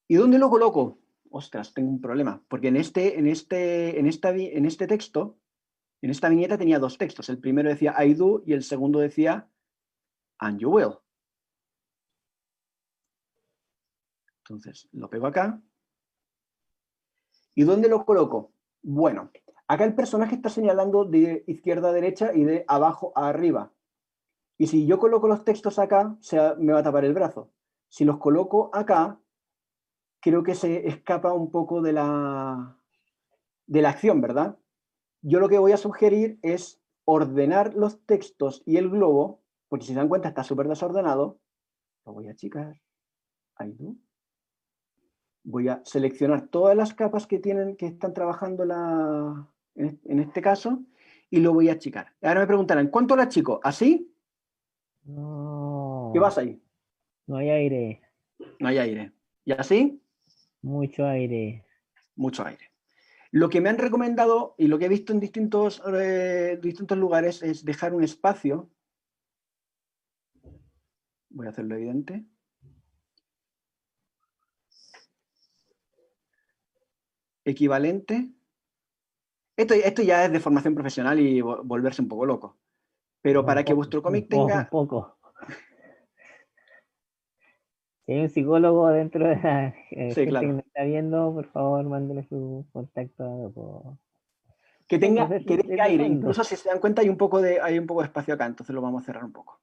B: ¿Y dónde lo coloco? Ostras, tengo un problema. Porque en este texto, en esta viñeta tenía 2 textos. El primero decía I do y el segundo decía and you will. Entonces lo pego acá. ¿Y dónde lo coloco? Bueno, acá el personaje está señalando de izquierda a derecha y de abajo a arriba. Y si yo coloco los textos acá, me va a tapar el brazo. Si los coloco acá, creo que se escapa un poco de la acción, ¿verdad? Yo lo que voy a sugerir es ordenar los textos y el globo, porque si se dan cuenta está súper desordenado. Lo voy a achicar. Ahí, ¿no? Voy a seleccionar todas las capas que están trabajando en este caso y lo voy a achicar. Ahora me preguntarán, ¿cuánto lo achico? ¿Así?
A: No,
B: ¿Qué vas ahí?
A: no hay aire,
B: No hay aire. ¿Y así?
A: mucho aire.
B: Mucho aire. Lo que me han recomendado y lo que he visto en distintos lugares es dejar un espacio. Voy a hacerlo evidente. Equivalente. Esto ya es de formación profesional y volverse un poco loco. Pero para que vuestro cómic
A: Un
B: tenga...
A: poco. Si hay un psicólogo dentro de la
B: Sí,
A: gente que
B: claro.
A: me está viendo, por favor, mándele su contacto a Doco.
B: Que
A: Somos
B: tenga aire.
A: desdibujando.
B: Incluso si se dan cuenta hay un poco de espacio acá, entonces lo vamos a cerrar un poco.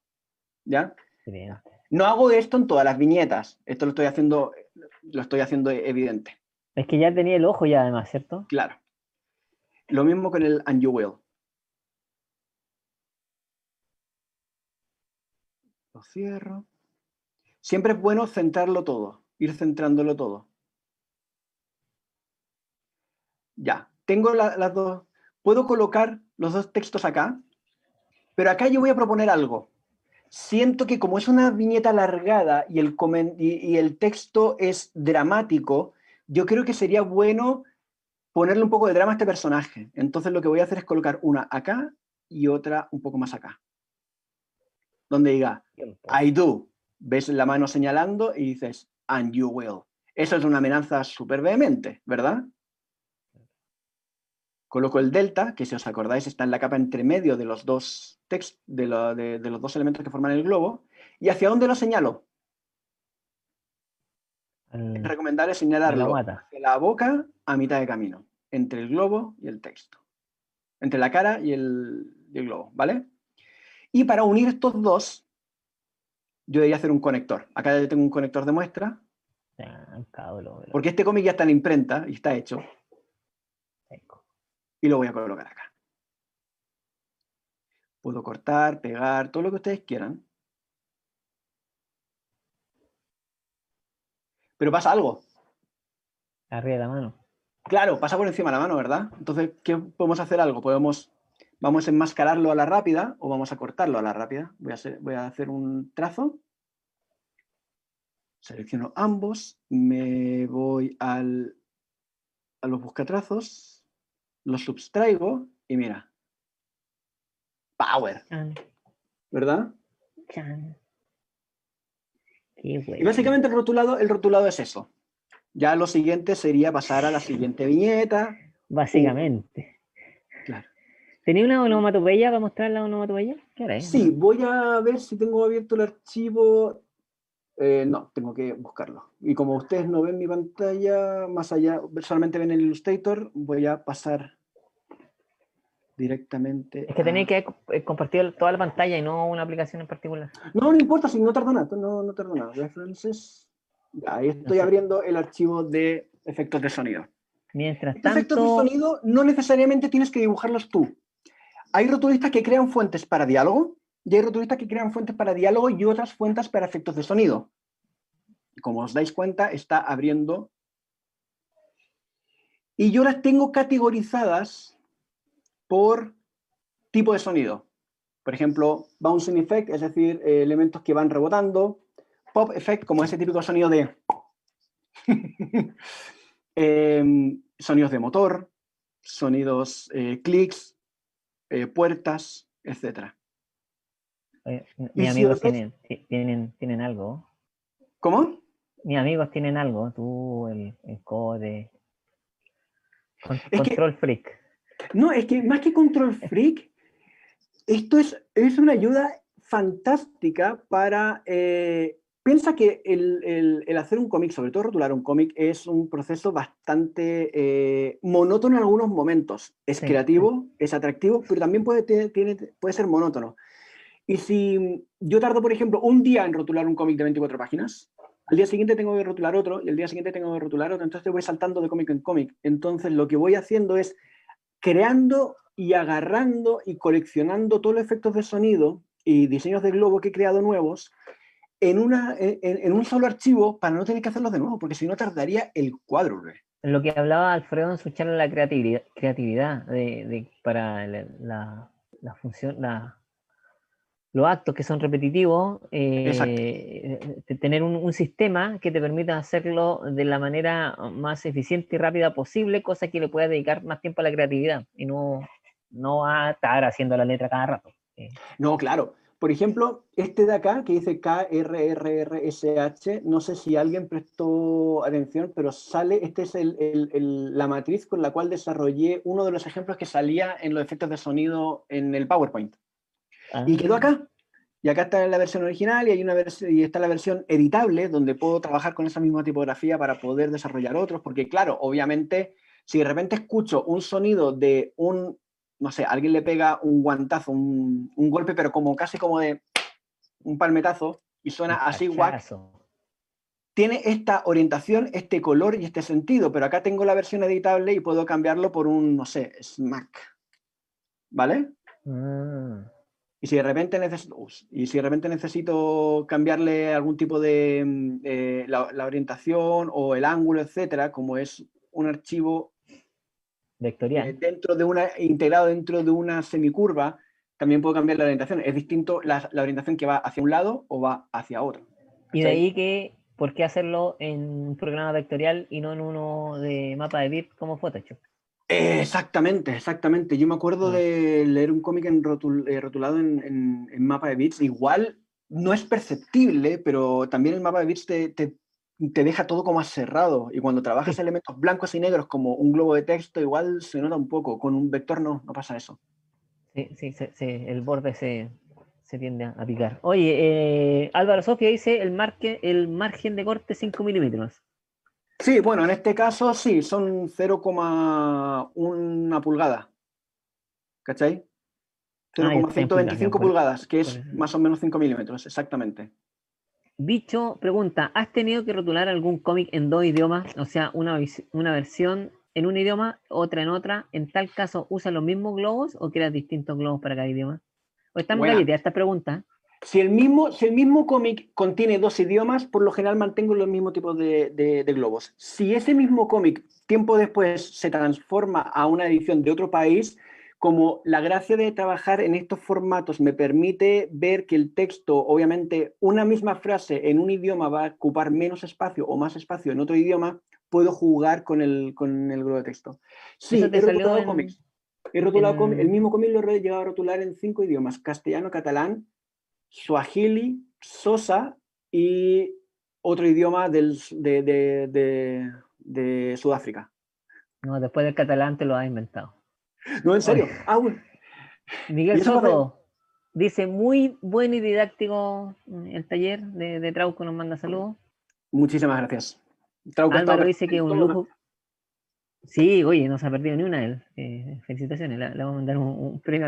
B: ¿Ya?
A: Excelente.
B: No hago esto en todas las viñetas. Esto lo estoy haciendo evidente.
A: Es que ya tenía el ojo ya además, ¿cierto?
B: Claro. Lo mismo con el and you will. Lo cierro. Siempre es bueno centrarlo todo, ir centrándolo todo. Ya, tengo las dos. ¿Puedo colocar los 2 textos acá? Pero acá yo voy a proponer algo. Siento que como es una viñeta alargada y y el texto es dramático, yo creo que sería bueno ponerle un poco de drama a este personaje. Entonces lo que voy a hacer es colocar una acá y otra un poco más acá. Donde diga,
A: Tiempo.
B: I do. Ves la mano señalando y dices, and you will. Eso es una amenaza súper vehemente, ¿verdad? Coloco el delta, que si os acordáis está en la capa entre medio de los dos de los dos elementos que forman el globo. ¿Y hacia dónde lo señalo? Es recomendable
A: A la
B: señalarlo
A: guata.
B: hacia la boca a mitad de camino, entre el globo y el texto. Entre la cara y el globo, ¿vale? Y para unir estos dos, yo debería hacer un conector. Acá ya tengo un conector de muestra,
A: Ya, cabrón,
B: porque este cómic ya está en imprenta y está hecho,
A: seco.
B: y lo voy a colocar acá. Puedo cortar, pegar, todo lo que ustedes quieran. Pero pasa algo.
A: Arriba de la mano.
B: Claro, pasa por encima de la mano, ¿verdad? Entonces, ¿qué podemos hacer algo? Vamos a enmascararlo a la rápida o vamos a cortarlo a la rápida. Voy a hacer un trazo. Selecciono ambos, me voy a los buscatrazos, los subtraigo y mira, power,
A: Chan,
B: ¿verdad?
A: chan. Qué
B: Y
A: bueno.
B: básicamente el rotulado es eso. Ya lo siguiente sería pasar a la siguiente viñeta.
A: Básicamente.
B: Claro.
A: ¿Tenía una onomatopeya para mostrar la onomatopeya? ¿Qué hora es?
B: Sí, voy a ver si tengo abierto el archivo. No, tengo que buscarlo. Y como ustedes no ven mi pantalla, más allá, solamente ven el Illustrator, voy a pasar directamente
A: Es que tenéis
B: a...
A: que compartir toda la pantalla y no una aplicación en particular.
B: No, no importa, si no tarda nada, no tarda nada. References. Ya, ahí
A: No
B: estoy
A: sé.
B: abriendo el archivo de efectos de sonido.
A: Mientras
B: Estos efectos de
A: tanto,
B: sonido no necesariamente tienes que dibujarlos tú. Hay rotulistas que crean fuentes para diálogo y hay rotulistas que crean fuentes para diálogo y otras fuentes para efectos de sonido. Como os dais cuenta, está abriendo. Y yo las tengo categorizadas por tipo de sonido. Por ejemplo, bouncing effect, es decir, elementos que van rebotando. Pop effect, como ese típico sonido de... sonidos de motor, sonidos clics, puertas, etc.
A: mis
B: Y si
A: amigos
B: os dais...
A: tienen algo.
B: ¿Cómo?
A: Mis amigos tienen algo. Tú, el Code,
B: Es que,
A: Control Freak.
B: no, es que más que Control Freak, esto es una ayuda fantástica para... piensa que el hacer un cómic, sobre todo rotular un cómic, es un proceso bastante monótono en algunos momentos. Es
A: Sí,
B: creativo, es atractivo, pero también puede ser monótono. Y si yo tardo, por ejemplo, un día en rotular un cómic de 24 páginas, al día siguiente tengo que rotular otro, y al día siguiente tengo que rotular otro, entonces voy saltando de cómic en cómic. Entonces lo que voy haciendo es creando y agarrando y coleccionando todos los efectos de sonido y diseños de globo que he creado nuevos en un solo archivo para no tener que hacerlos de nuevo, porque si no tardaría el cuádruple.
A: lo que hablaba Alfredo en su charla, la creatividad para la función, los actos que son repetitivos,
B: Exacto.
A: tener un sistema que te permita hacerlo de la manera más eficiente y rápida posible, cosa que le puedas dedicar más tiempo a la creatividad y no a estar haciendo la letra cada rato.
B: No, claro. Por ejemplo, este de acá que dice KRRRSH, no sé si alguien prestó atención, pero sale, este es la matriz con la cual desarrollé uno de los ejemplos que salía en los efectos de sonido en el PowerPoint. Y quedó
A: Ah,
B: acá. Y acá está la versión original y, y está la versión editable, donde puedo trabajar con esa misma tipografía para poder desarrollar otros, porque claro, obviamente, si de repente escucho un sonido de no sé, alguien le pega un guantazo, un golpe, pero como casi como de un palmetazo, y
A: un
B: suena así, whack,
A: hachazo.
B: tiene esta orientación, este color y este sentido, pero acá tengo la versión editable y puedo cambiarlo por un, no sé, smack, ¿vale?
A: Ah,
B: Y si de repente necesito cambiarle algún tipo de la orientación o el ángulo, etcétera, como es un archivo
A: vectorial.
B: integrado dentro de una semicurva, también puedo cambiar la orientación. Es distinto la orientación que va hacia un lado o va hacia otro.
A: Y de
B: ¿Cachai?
A: ahí que, ¿por qué hacerlo en un programa vectorial y no en uno de mapa de bit como Photoshop?
B: Exactamente, exactamente. Yo me acuerdo
A: Ah,
B: de leer un cómic rotulado en mapa de bits. Igual no es perceptible, pero también el mapa de bits te deja todo como cerrado. Y cuando trabajas
A: sí,
B: elementos blancos y negros como un globo de texto, igual se nota un poco. Con un vector no pasa eso.
A: sí, sí, el borde se tiende a picar. Oye, Álvaro Sofía dice el margen de corte 5 milímetros.
B: Sí, bueno, en este caso sí, son 0,1 pulgada, ¿cachai?
A: Ah, ya está en pulgadas, ya,
B: 0,125 pulgadas, que
A: por
B: es
A: eso.
B: más o menos 5 milímetros, exactamente.
A: Bicho pregunta, ¿has tenido que rotular algún cómic en dos idiomas? O sea, una versión en un idioma, otra en otra. En tal caso, ¿usa los mismos globos o creas distintos globos para cada idioma? ¿O están
B: Buena.
A: galleteadas esta pregunta?
B: Si el mismo cómic contiene dos idiomas, por lo general mantengo los mismos tipos de globos. Si ese mismo cómic tiempo después se transforma a una edición de otro país, como la gracia de trabajar en estos formatos me permite ver que el texto, obviamente, una misma frase en un idioma va a ocupar menos espacio o más espacio en otro idioma, puedo jugar con el globo de texto.
A: Eso
B: Sí,
A: te
B: he
A: salió
B: rotulado cómics. He rotulado el
A: en...
B: mismo cómic lo he llegado a rotular en 5 idiomas: castellano, catalán, Swahili, Xhosa y otro idioma de Sudáfrica.
A: No, después del catalán te lo has inventado.
B: No, en
A: Oye,
B: serio. Ah, bueno.
A: Miguel
B: Y eso fue.
A: Soto dice, muy buen y didáctico el taller de Trauco, nos manda saludos.
B: Muchísimas gracias. Trauco ha estado
A: Álvaro dice
B: presente
A: que es
B: en
A: un
B: todo.
A: lujo. Sí, oye, no se ha perdido ni una de él. Felicitaciones, le vamos a mandar un premio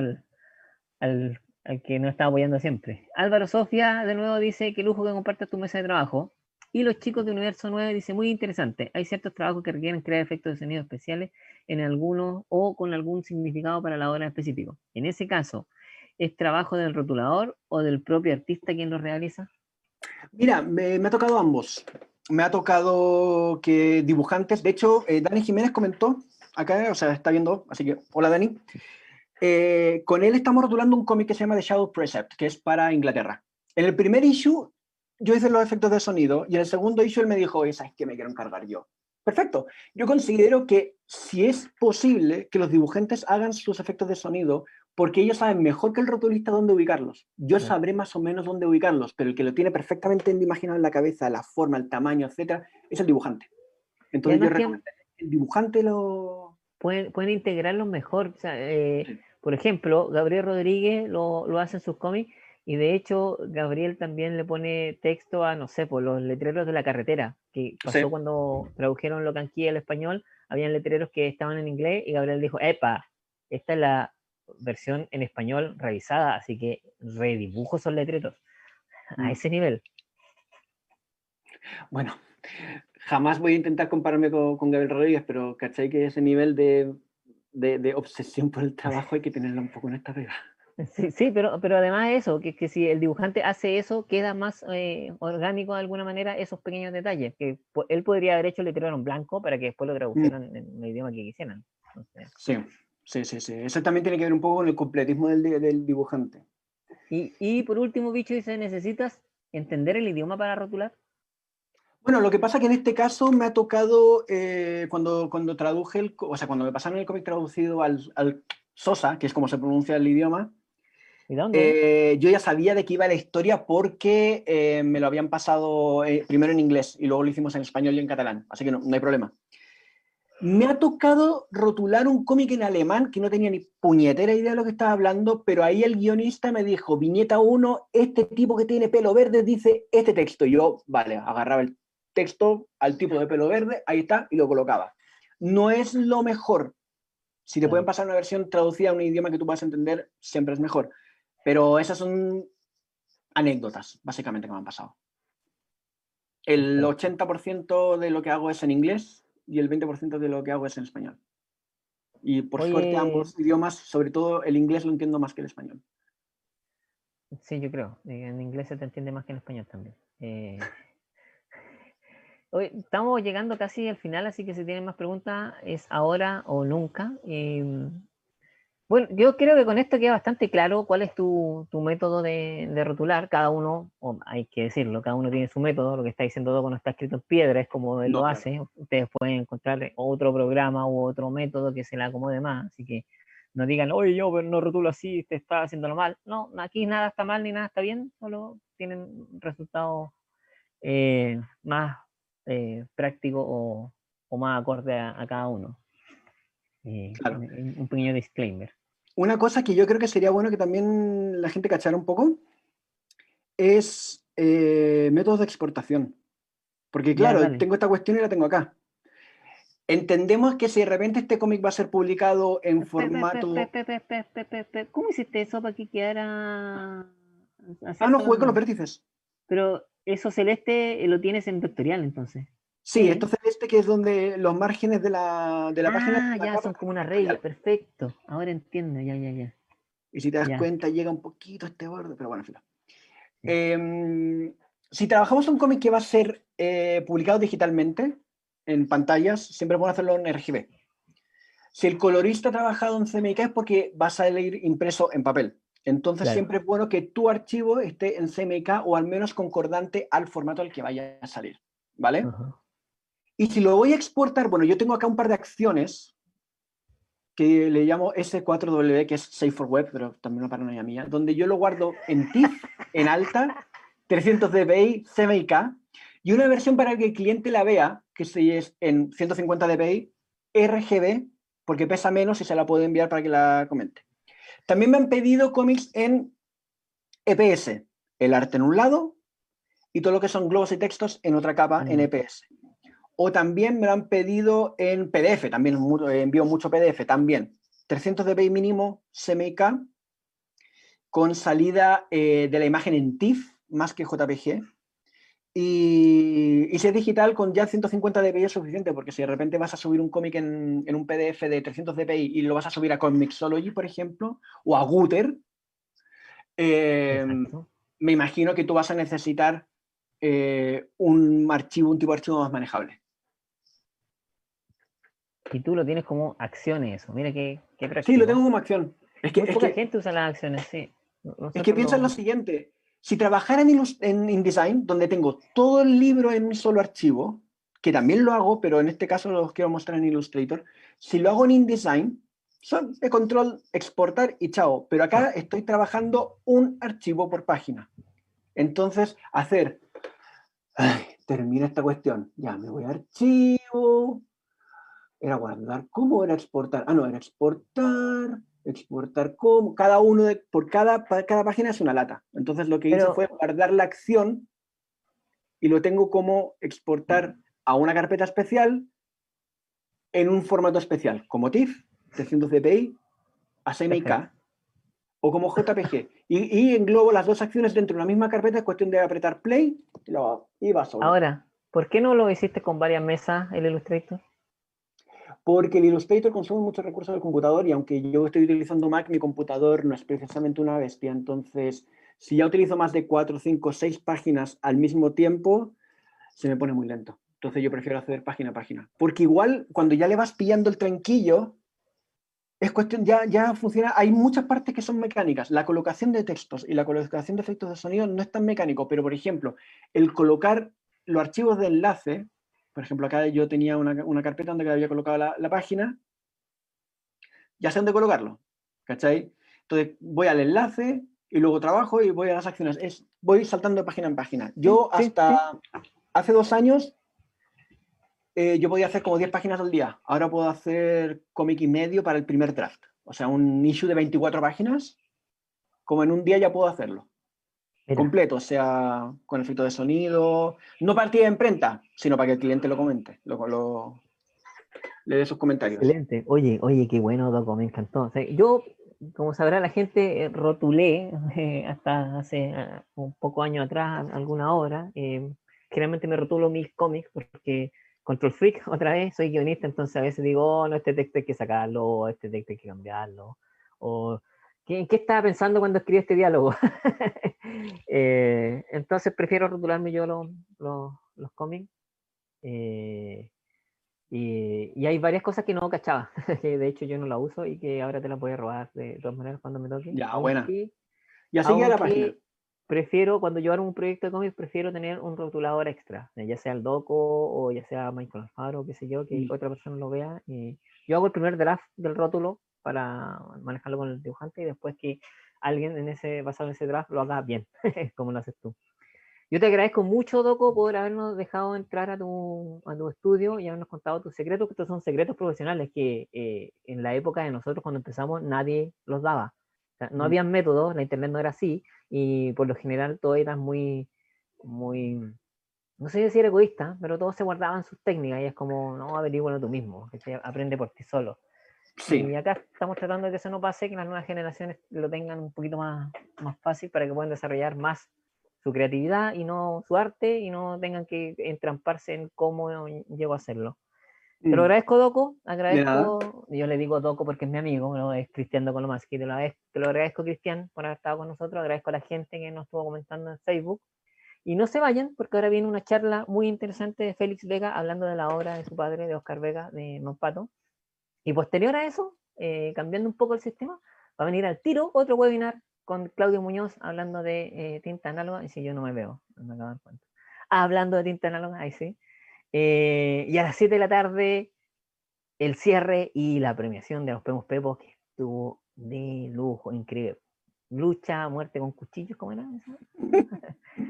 A: al que nos está apoyando siempre. Álvaro Sofía, de nuevo, dice que lujo que compartas tu mesa de trabajo. Y los chicos de Universo 9 dice, muy interesante, hay ciertos trabajos que requieren crear efectos de sonido especiales en algunos o con algún significado para la obra específico. En ese caso, ¿es trabajo del rotulador o del propio artista quien lo realiza?
B: Mira, me ha tocado ambos. Me ha tocado que dibujantes, de hecho, Dani Jiménez comentó acá, o sea, está viendo, así que, hola Dani. Con él estamos rotulando un cómic que se llama The Shadow Precept, que es para Inglaterra. En el primer issue yo hice los efectos de sonido y en el segundo issue él me dijo, esa es que me quiero encargar yo. Perfecto. Yo considero que si es posible que los dibujantes hagan sus efectos de sonido, porque ellos saben mejor que el rotulista dónde ubicarlos. Yo
A: Claro.
B: sabré más o menos dónde ubicarlos, pero el que lo tiene perfectamente imaginado en la cabeza, la forma, el tamaño, etcétera, es el dibujante.
A: Y
B: Entonces yo
A: además que
B: recomiendo que el dibujante lo...
A: pueden integrarlos mejor. O sea,
B: Sí.
A: por ejemplo, Gabriel Rodríguez lo hace en sus cómics y de hecho Gabriel también le pone texto a, no sé, por los letreros de la carretera, que
B: Sí.
A: pasó cuando tradujeron Locanquí al español, habían letreros que estaban en inglés y Gabriel dijo, epa, esta es la versión en español revisada, así que redibujo esos letreros a
B: Mm.
A: ese nivel.
B: Bueno, jamás voy a intentar compararme con Gabriel Rodríguez, pero ¿cachai? Que ese nivel de obsesión por el trabajo hay que tenerlo un poco en esta pega.
A: Sí, sí, pero además de eso, que si el dibujante hace eso, queda más orgánico de alguna manera esos pequeños detalles, que él podría haber hecho el letrero en blanco para que después lo
B: Mm,
A: traducieran en el idioma que quisieran. Entonces,
B: sí, sí, sí, sí. Eso también tiene que ver un poco con el completismo del dibujante.
A: y por último, Bicho dice, ¿necesitas entender el idioma para rotular?
B: Bueno, lo que pasa que en este caso me ha tocado, cuando traduje, o sea, cuando me pasaron el cómic traducido al Sosa, que es como se pronuncia el idioma,
A: ¿Y de dónde es?
B: yo ya sabía de qué iba la historia porque me lo habían pasado primero en inglés y luego lo hicimos en español y en catalán, así que no hay problema. Me ha tocado rotular un cómic en alemán que no tenía ni puñetera idea de lo que estaba hablando, pero ahí el guionista me dijo, viñeta 1, este tipo que tiene pelo verde dice este texto. Y yo, vale, agarraba el texto al tipo de pelo verde, ahí está, y lo colocaba. No es lo mejor. Si te pueden
A: Claro.
B: pasar una versión traducida a un idioma que tú puedas entender, siempre es mejor. Pero esas son anécdotas, básicamente, que me han pasado. El
A: Perfecto.
B: 80% de lo que hago es en inglés y el 20% de lo que hago es en español. Y por suerte
A: Oye,
B: ambos idiomas, sobre todo el inglés lo entiendo más que el español.
A: sí, yo creo, en inglés se te entiende más que en español también. Hoy estamos llegando casi al final, así que si tienen más preguntas es ahora o nunca. Bueno, yo creo que con esto queda bastante claro cuál es tu método de rotular. Cada uno, o hay que decirlo, cada uno tiene su método. Lo que está diciendo Doco no está escrito en piedra, es como él
B: No,
A: lo
B: claro.
A: hace. Ustedes pueden encontrar otro programa u otro método que se le acomode más. Así que no digan, oye, yo pero no rotulo así, te está haciéndolo mal. No, aquí nada está mal ni nada está bien, solo tienen resultados más prácticos o más acorde a cada uno.
B: Claro.
A: Un pequeño disclaimer.
B: Una cosa que yo creo que sería bueno que también la gente cachara un poco es métodos de exportación. Porque
A: Ya,
B: claro,
A: dale.
B: tengo esta cuestión y la tengo acá. Entendemos que si de repente este cómic va a ser publicado en formato...
A: ¿Cómo hiciste eso para que quedara
B: Ah, no,
A: hacértelo
B: jugué con los
A: nomás?
B: vértices.
A: Pero eso celeste lo tienes en vectorial, entonces.
B: Sí, esto
A: Sí.
B: celeste que es donde los márgenes de la página de
A: Ah,
B: la
A: ya
B: capa
A: son
B: están
A: como
B: en
A: una regla.
B: vectorial.
A: Perfecto. Ahora entiendo. Ya, ya, ya.
B: Y si te das
A: Ya.
B: cuenta, llega un poquito este borde, pero bueno, filo.
A: Sí.
B: Si trabajamos un cómic que va a ser publicado digitalmente, en pantallas, siempre podemos hacerlo en RGB. Si el colorista ha trabajado en CMYK es porque va a salir impreso en papel. Entonces
A: Claro.
B: siempre es bueno que tu archivo esté en CMYK o al menos concordante al formato al que vaya a salir. ¿Vale?
A: Ajá.
B: Y si lo voy a exportar, bueno, yo tengo acá un par de acciones que le llamo S4W, que es Safe for Web, pero también una paranoia mía, donde yo lo guardo en TIFF, en alta, 300 dpi, CMYK, y una versión para que el cliente la vea, que si es en 150 dpi, RGB, porque pesa menos y se la puedo enviar para que la comente. También me han pedido cómics en EPS, el arte en un lado y todo lo que son globos y textos en otra capa en
A: Mm.
B: EPS. O también me lo han pedido en PDF, también envío mucho PDF, también. 300 dpi mínimo, CMYK, con salida de la imagen en TIFF, más que JPG. Y si es digital, con ya 150 dpi es suficiente, porque si de repente vas a subir un cómic en un PDF de 300 dpi y lo vas a subir a Comixology, por ejemplo, o a Gutter,
A: Exacto.
B: me imagino que tú vas a necesitar un tipo de archivo más manejable.
A: Y tú lo tienes como acciones eso. Mira qué
B: Sí, lo tengo
A: práctico.
B: como acción.
A: Muy poca gente usa las acciones, sí.
B: Es que
A: Nosotros
B: piensa en lo
A: lo...
B: siguiente. Si trabajara en InDesign, donde tengo todo el libro en un solo archivo, que también lo hago, pero en este caso los quiero mostrar en Illustrator, si lo hago en InDesign, son de control, exportar y chao. Pero acá estoy trabajando un archivo por página. Entonces, termina esta cuestión. Ya, me voy a archivo, era guardar cómo, era exportar. Ah, no, era exportar, exportar cómo. Cada uno, cada página es una lata. Entonces lo que hice
A: Pero
B: fue guardar la acción y lo tengo como exportar a una carpeta especial en un formato especial, como TIFF, 300 dpi, a
A: perfecto.
B: CMYK o como JPG. Y englobo las dos acciones dentro de una misma carpeta, es cuestión de apretar play y va solo.
A: Ahora, ¿por qué no lo hiciste con varias mesas el Illustrator?
B: Porque el Illustrator consume muchos recursos del computador y aunque yo estoy utilizando Mac, mi computador no es precisamente una bestia. Entonces, si ya utilizo más de 4, 5, 6 páginas al mismo tiempo, se me pone muy lento. Entonces yo prefiero hacer página a página. Porque igual, cuando ya le vas pillando el tranquillo, es cuestión, ya funciona. Hay muchas partes que son mecánicas. La colocación de textos y la colocación de efectos de sonido no es tan mecánico, pero por ejemplo, el colocar los archivos de enlace, por ejemplo, acá yo tenía una carpeta donde había colocado la página, ya sé dónde colocarlo, ¿cachai? Entonces voy al enlace y luego trabajo y voy a las acciones. Voy saltando de página en página.
A: Sí,
B: Yo
A: sí, sí.
B: hasta hace 2 años yo podía hacer como 10 páginas al día. Ahora puedo hacer cómic y medio para el primer draft. O sea, un issue de 24 páginas, como en un día ya puedo hacerlo.
A: Mira,
B: Completo, o sea, con efecto de sonido. No partida de imprenta, sino para que el cliente lo comente, le dé sus comentarios.
A: excelente. Oye, oye, qué bueno, Doco, me encantó. O sea, yo, como sabrá la gente, rotulé hasta hace un poco año atrás alguna obra. Generalmente me rotulo mis cómics porque Control Freak, otra vez, soy guionista, entonces a veces digo, oh, no, este texto hay que sacarlo, o este texto hay que cambiarlo, o ¿en qué estaba pensando cuando escribí este diálogo? Entonces prefiero rotularme yo los cómics. Eh, Y hay varias cosas que no cachaba, que de hecho yo no la uso y que ahora te las voy a robar de todas maneras cuando me toque.
B: Ya, buena. Ya seguía la página.
A: Aunque prefiero, cuando yo hago un proyecto de cómics, prefiero tener un rotulador extra, ya sea el Doco o ya sea Michael Alfaro, qué sé yo, que otra persona lo vea. Y yo hago el primer draft del rótulo para manejarlo con el dibujante y después que alguien basado en ese draft lo haga bien, como lo haces tú. Yo te agradezco mucho, Doco, por habernos dejado entrar a tu estudio y habernos contado tus secretos, que estos son secretos profesionales que en la época de nosotros, cuando empezamos, nadie los daba. O sea, no había métodos, la internet no era así, y por lo general todo era muy, no sé decir egoísta, pero todos se guardaban sus técnicas y es como, no, averígualo tú mismo, que aprende por ti solo.
B: Sí.
A: Y acá estamos tratando de que eso no pase, que las nuevas generaciones lo tengan un poquito más fácil para que puedan desarrollar más su creatividad y no su arte y no tengan que entramparse en cómo llego a hacerlo. Te lo agradezco, Doco. Yo le digo Doco porque es mi amigo, ¿no? Es Cristian Docolomaski. Te lo agradezco, Cristian, por haber estado con nosotros. Agradezco a la gente que nos estuvo comentando en Facebook. Y no se vayan, porque ahora viene una charla muy interesante de Félix Vega hablando de la obra de su padre, de Oscar Vega, de Monpato. Y posterior a eso, cambiando un poco el sistema, va a venir al tiro otro webinar con Claudio Muñoz hablando de tinta análoga. Y si yo no me veo, no me acabo de dar cuenta. Hablando de tinta análoga, ahí sí. Y a las 7 de la tarde, el cierre y la premiación de los Premios Pepos, que estuvo de lujo, increíble. Lucha a muerte con cuchillos, ¿cómo era eso?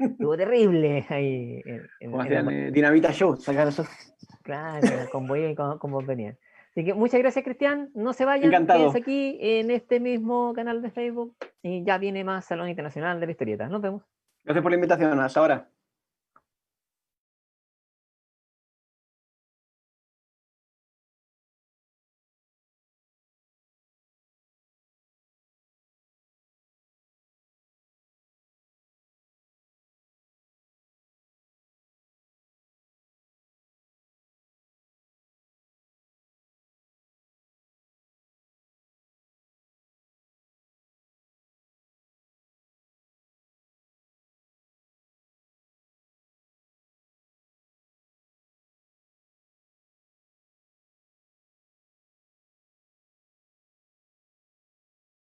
A: Estuvo terrible ahí.
B: Como hacían Dinamita Show, sacar eso.
A: Claro, con Boy y con vos venían. Así que muchas gracias, Cristian. No se vayan,
B: Encantado.
A: quédense aquí en este mismo canal de Facebook y ya viene más Salón Internacional de la Historieta. Nos vemos.
B: Gracias por la invitación. Hasta ahora.